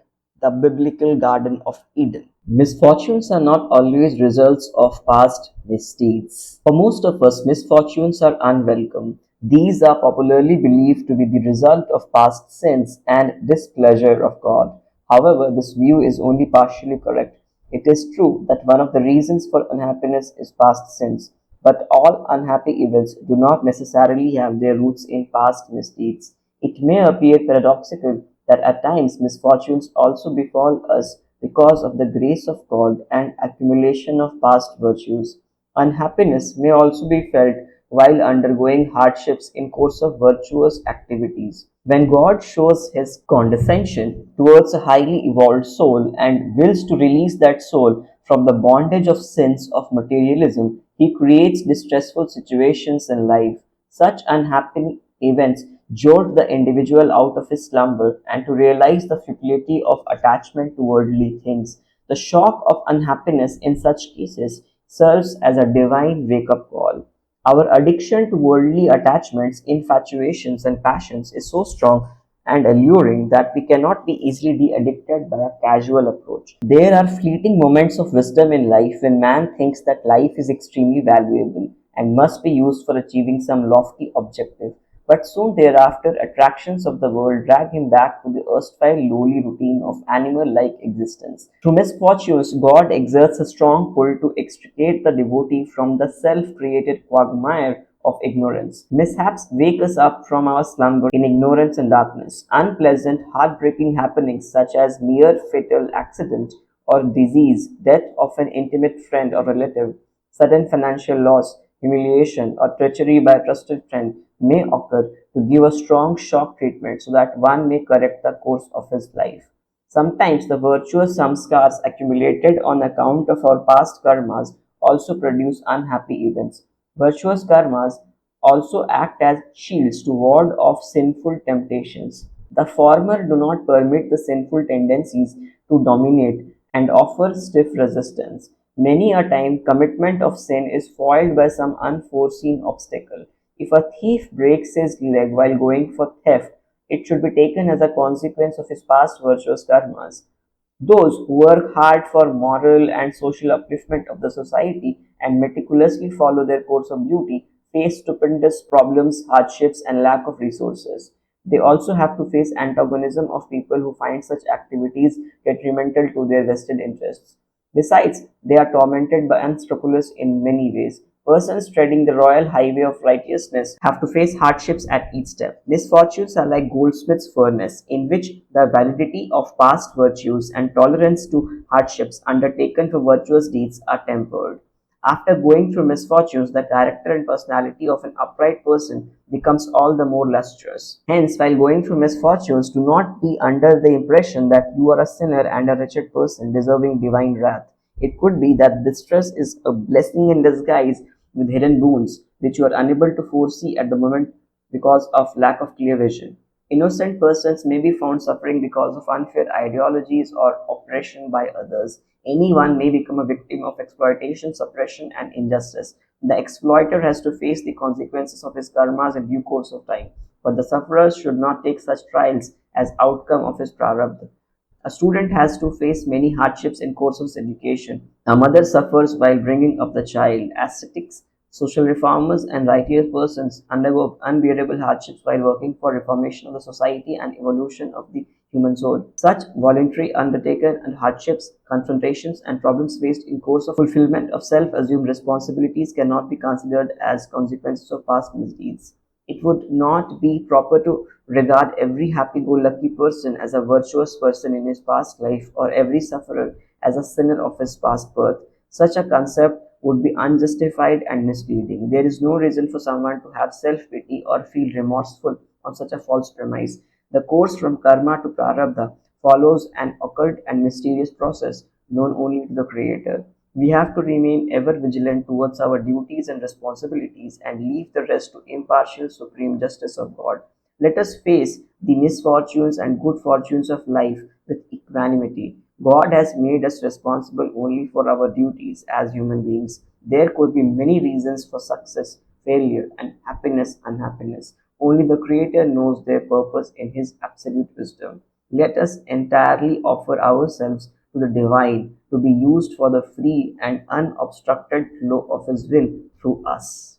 the biblical Garden of Eden. Misfortunes are not always results of past misdeeds. For most of us, misfortunes are unwelcome. These are popularly believed to be the result of past sins and displeasure of God. However, this view is only partially correct. It is true that one of the reasons for unhappiness is past sins, but all unhappy events do not necessarily have their roots in past misdeeds. It may appear paradoxical that at times misfortunes also befall us because of the grace of God and accumulation of past virtues. Unhappiness may also be felt while undergoing hardships in course of virtuous activities. When God shows his condescension towards a highly evolved soul and wills to release that soul from the bondage of sins of materialism, he creates distressful situations in life. Such unhappy events jolt the individual out of his slumber and to realize the futility of attachment to worldly things. The shock of unhappiness in such cases serves as a divine wake up call. Our addiction to worldly attachments, infatuations, and passions is so strong and alluring that we cannot be easily de addicted by a casual approach. There are fleeting moments of wisdom in life when man thinks that life is extremely valuable and must be used for achieving some lofty objective. But soon thereafter, attractions of the world drag him back to the erstwhile lowly routine of animal like existence. Through misfortunes, God exerts a strong pull to extricate the devotee from the self created quagmire of ignorance. Mishaps wake us up from our slumber in ignorance and darkness. Unpleasant, heartbreaking happenings such as near fatal accident or disease, death of an intimate friend or relative, sudden financial loss, humiliation, or treachery by a trusted friend may occur to give a strong shock treatment so that one may correct the course of his life. Sometimes the virtuous samskars accumulated on account of our past karmas also produce unhappy events. Virtuous karmas also act as shields to ward off sinful temptations. The former do not permit the sinful tendencies to dominate and offer stiff resistance. Many a time, commitment of sin is foiled by some unforeseen obstacle. If a thief breaks his leg while going for theft, it should be taken as a consequence of his past virtuous karmas. Those who work hard for moral and social upliftment of the society and meticulously follow their course of duty face stupendous problems, hardships, and lack of resources. They also have to face antagonism of people who find such activities detrimental to their vested interests. Besides, they are tormented by unscrupulous in many ways. Persons treading the royal highway of righteousness have to face hardships at each step. Misfortunes are like goldsmith's furnace, in which the validity of past virtues and tolerance to hardships undertaken for virtuous deeds are tempered. After going through misfortunes, the character and personality of an upright person becomes all the more lustrous. Hence, while going through misfortunes, do not be under the impression that you are a sinner and a wretched person deserving divine wrath. It could be that distress is a blessing in disguise with hidden boons, which you are unable to foresee at the moment because of lack of clear vision. Innocent persons may be found suffering because of unfair ideologies or oppression by others. Anyone may become a victim of exploitation, suppression, and injustice. The exploiter has to face the consequences of his karmas in due course of time, but the sufferer should not take such trials as outcome of his prarabdha. A student has to face many hardships in course of education. A mother suffers while bringing up the child. Ascetics, social reformers, and righteous persons undergo unbearable hardships while working for reformation of the society and evolution of the human soul. Such voluntary undertaken and hardships, confrontations, and problems faced in course of fulfillment of self-assumed responsibilities cannot be considered as consequences of past misdeeds. It would not be proper to regard every happy-go-lucky person as a virtuous person in his past life or every sufferer as a sinner of his past birth. Such a concept would be unjustified and misleading. There is no reason for someone to have self pity or feel remorseful on such a false premise. The course from karma to prarabdha follows an occult and mysterious process known only to the Creator. We have to remain ever vigilant towards our duties and responsibilities and leave the rest to impartial supreme justice of God. Let us face the misfortunes and good fortunes of life with equanimity. God has made us responsible only for our duties as human beings. There could be many reasons for success, failure, and happiness, unhappiness. Only the Creator knows their purpose in His absolute wisdom. Let us entirely offer ourselves to the Divine to be used for the free and unobstructed flow of His will through us.